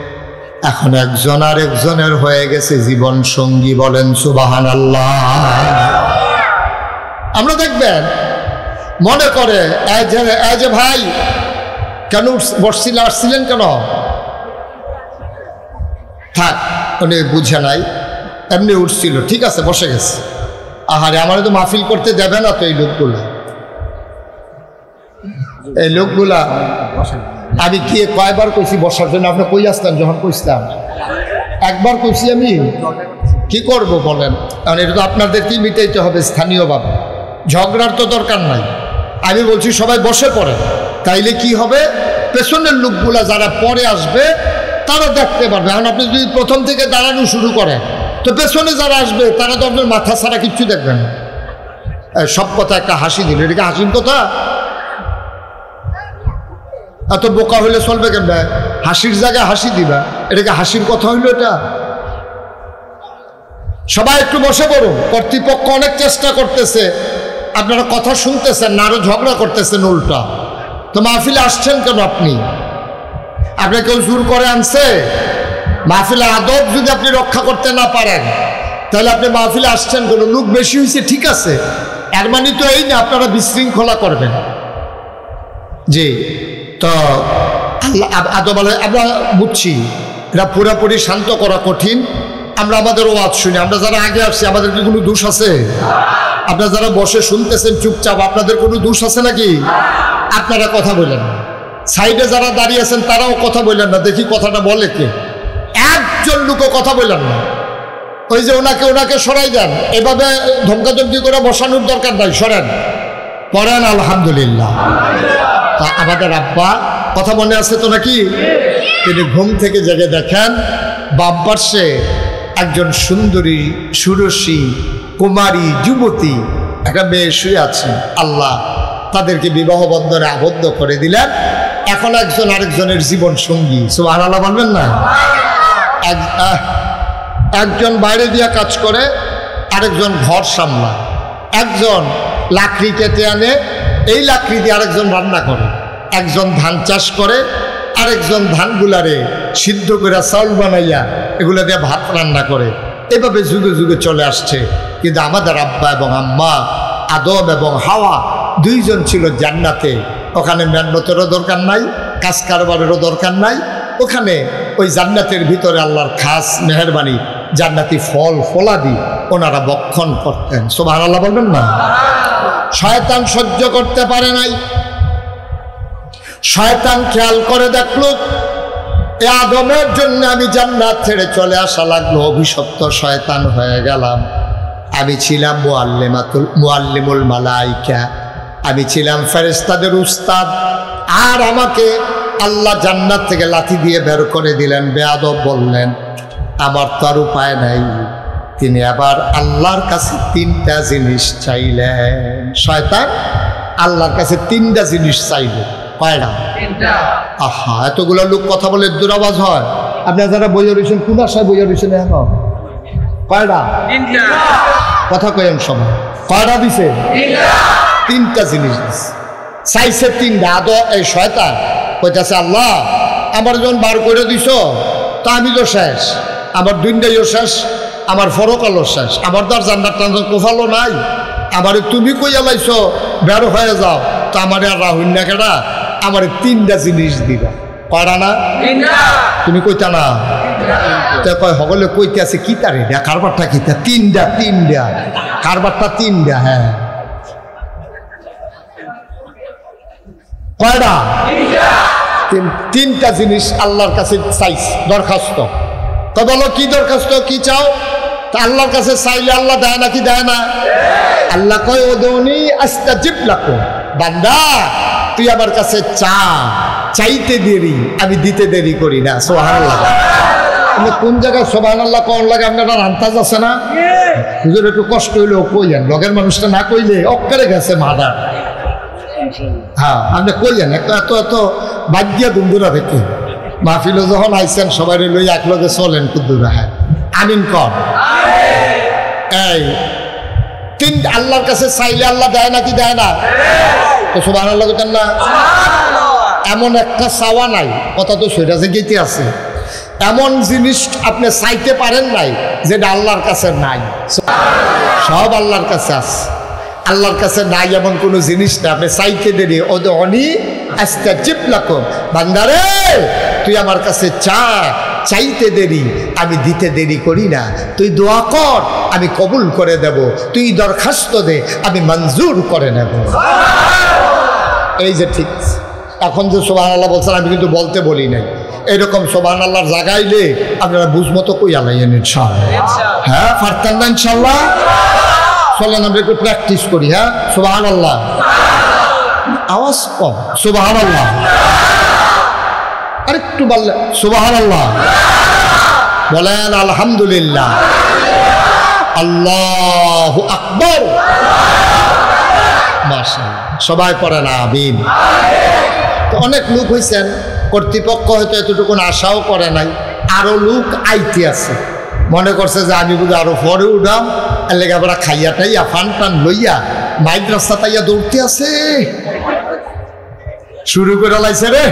এখন একজন আর একজনের হয়ে গেছে জীবন সঙ্গী। বলেন সুবহানাল্লাহ। আমরা দেখবেন মনে করে এই যে ভাই কেন আসছিলেন কেন? থাক, উনি বুঝে নাই, এমনি উঠছিল, ঠিক আছে, বসে গেছে। আহারে, আমার তো মাহফিল করতে দেবে না তো এই লোকগুলা। আমি কি কয়বার কইছি বসার জন্য? আপনি কই আসতেন যখন কইছিলাম? একবার কইছি আমি। কি করব বলেন? কারণ এটা তো আপনাদেরকেই মিটাইতে হবে স্থানীয়ভাবে, ঝগড়ার তো দরকার নাই। আমি বলছি সবাই বসে পড়ে, তাইলে কি হবে? পেছনের লোকগুলা যারা পরে আসবে তারা দেখতে পারবে। এখন আপনি যদি প্রথম থেকে দাঁড়ানো শুরু করেন তো পেছনে যারা আসবে তারা তো আপনার মাথা ছাড়া কিচ্ছু দেখবেন না। সব কথা একটা হাসি দিল, এটাকে হাসির কথা? এত বোকা হইলে চলবে কেন? হাসির জায়গায় হাসি দিবা, এটাকে হাসির কথা হইল? এটা সবাই একটু বসে পড়ুন। কর্তৃপক্ষ অনেক চেষ্টা করতেছে, আপনারা কথা শুনতেছেন না, আরো ঝগড়া করতেছেন উল্টা। তো মাহফিলে আসছেন কেন? আপনার কেউ জোর করে আনছে? মাহফিলে আদব যদি আপনি রক্ষা করতে না পারেন তাহলে আপনি মাহফিলে আসছেন কেন? লোক বেশি হয়েছে, ঠিক আছে, এর মানে তো এই না আপনারা বিশৃঙ্খলা করবেন। জি, তো আদব আলাইহিস, আমরা বুঝছি এটা পুরোপুরি শান্ত করা কঠিন। আমরা আমাদের ওয়াজ শুনি, আমরা যারা আগে আসছি আমাদের কি কোনো দোষ আছে? আপনারা যারা বসে শুনতেছেন চুপচাপ, আপনাদের কোনো দোষ আছে নাকি? আপনারা কথা বলেন না। সাইডে যারা দাঁড়িয়ে আছেন তারাও কথা বললেন না, দেখি কথাটা বলে কে। একজন লোকও কথা বললেন না। ওই যে ওনাকে সরাই দেন, এভাবে ধমকাধমকি করে বসানোর দরকার নাই, সরেন, পড়েন আলহামদুলিল্লাহ। তা আমাদের আব্বা, কথা মনে আছে তো নাকি? তিনি ঘুম থেকে জেগে দেখেন বাম পার্শ্বে একজন সুন্দরী, সুরসী, কুমারী, যুবতী একটা মেয়ে শুয়ে আছে। আল্লাহ তাদেরকে বিবাহ বন্ধনে আবদ্ধ করে দিলেন। এখন একজন আরেকজনের জীবন সঙ্গী। সুবহানাল্লাহ বলবেন না? একজন বাইরে দিয়া কাজ করে, আরেকজন ঘর সামলায়। একজন লাকড়ি কেটে আনে, এই লাকড়ি দিয়ে আরেকজন রান্না করে। একজন ধান চাষ করে, আরেকজন ধানগুলারে সিদ্ধ করে চাউল বানাইয়া এগুলো দিয়ে ভাত রান্না করে। এভাবে যুগে যুগে চলে আসছে। কিন্তু আমাদের আব্বা এবং আম্মা, আদম এবং হাওয়া, দুইজন ছিল জান্নাতে। ওখানে মেহনতেরও দরকার নাই, কাজ কারবারেরও দরকার নাই। ওখানে ওই জান্নাতের ভিতরে আল্লাহর খাস মেহেরবানি, জান্নাতি ফল ফলাদি ওনারা বক্ষণ করতেন। সুবহানাল্লাহ বলবেন না? শয়তান সহ্য করতে পারে নাই। শয়তান খেয়াল করে দেখলো এ আদমের জন্য আমি জান্নাত ছেড়ে চলে আসা লাগলো, অভিশপ্ত শয়তান হয়ে গেলাম। আমি ছিলাম মুআল্লিমুল মালাইকা, আমি ছিলাম ফেরেশতাদের উস্তাদ, আর আমাকে আল্লাহ জান্নাত থেকে লাথি দিয়ে বের করে দিলেন। বেয়াদব বললেন, আমার তো আর উপায় নাই, তিনি আবার আল্লাহর কাছে 3টা জিনিস চাইলেন। শয়তান আল্লাহর কাছে 3টা জিনিস চাইলেন। কয়টা? 3টা। আহা, এতগুলো লোক কথা বলে দুরাবাজ হয়। আপনারা যারা বইয়া রয়েছেন কোন আশায় বইয়া রয়েছেন এখন? কয়টা? 3টা। কথা কয়েন সবাই। কয়টা দিছে? 3টা জিনিস দিছে। চাইছে 3টা। আদৌ এই শয়তান কইতাছে আল্লাহ আমার যখন বার করে দিছ তা আমি তো শেষ, আমার দুনিয়াও শেষ, আমার ফরকালও শেষ, আমার তো আর জান্নাত টান্নাত কোফালো নাই। আমার তুমি কইয়া লাইছো বের হয়ে যাও, তো আমার আর রাহুল না কেডা, আমার 3টা জিনিস দিবা। কয়টা না? 3টা। তুমি কইতা না? কয় সকলে কইতে আছে কি তার এটা কারবারটা কিতা? 3টা 3টা কারবারটা 3টা। হ্যাঁ কয়টা? 3টা জিনিস আল্লাহর কাছে চাইছ দরখাস্ত। তো বলো কি দরখাস্ত, কি চাও? তা আল্লাহর কাছে চাইলে আল্লাহ দেয় নাকি দেয় না? আল্লাহ কয় উদউনি আস্তাজিব লাকুম, বান্দা তুই আমার কাছে চা, চাইতে দেরি আমি দিতে দেরি করি না। সুবহানাল্লাহ। কোন জায়গায় সুবহানাল্লাহ কোন লাগে আপনারা আন্তাজ আছে না? হুজুর একটু কষ্ট হইলেও কইলেন, লগের মানুষটা না কইলে অক্কারে গেছে মাদা। হ্যাঁ আপনি কইলেন এত এত এত বাদ দিয়া দুন্দুরা থেকে মাহফিলে যখন আইসেন সবাই লই এক লগে চলেন কুদ্দুরা। হ্যাঁ আমিন কর। এই 3 আল্লাহর কাছে চাইলে আল্লাহ দেয় নাকি দেয় না? তো সুবহানাল্লাহ কইতেন না? এমন একটা চাওয়া নাই, কথা তো সেটা গেতে আছে, এমন জিনিস আপনি চাইতে পারেন নাই যেটা আল্লাহর কাছে নাই। সব আল্লাহর কাছে আছে। আল্লাহর কাছে নাই এমন কোনো জিনিস না আপনি চাইতে দেরি। উদউনি আস্তাজিব লাকুম, বান্দারে তুই আমার কাছে চা, চাইতে দেরি আমি দিতে দেরি করি না। তুই দোয়া কর আমি কবুল করে দেব, তুই দরখাস্ত দে আমি মঞ্জুর করে নেব। এই যে ঠিক এখন যে সুবহানাল্লাহ বলছেন আমি কিন্তু বলতে বলি নাই, এরকম সুবহানাল্লাহর জাগাইলে আপনারা বুঝমতো কই আলাইয়েন ইনশাআল্লাহ। হ্যাঁ পারতেন না ইনশাআল্লাহ? চলেন আমরা একটু প্র্যাকটিস করি। হ্যাঁ সুবহানাল্লাহ, আওয়াজ কম। সুবহানাল্লাহ, আরেকটু বললেন সুবহানাল্লাহ, বলেন আলহামদুলিল্লাহ, আল্লাহু আকবার। মাশাআল্লাহ, সবাই পড়েন আমিন। তো অনেক লোক হয়েছেন, কর্তৃপক্ষ হয়তো এতটুকুন আশাও করে নাই, আরো লোক আইতে আছে, মনে করছে যে আমি বুঝি আরো পরে উঠাম, এর লেগে আমরা খাইয়া টাইয়া ফান টান লইয়া মাইক রাস্তা তাইয়া দৌড়তে আছে, শুরু করে লাইছে রে।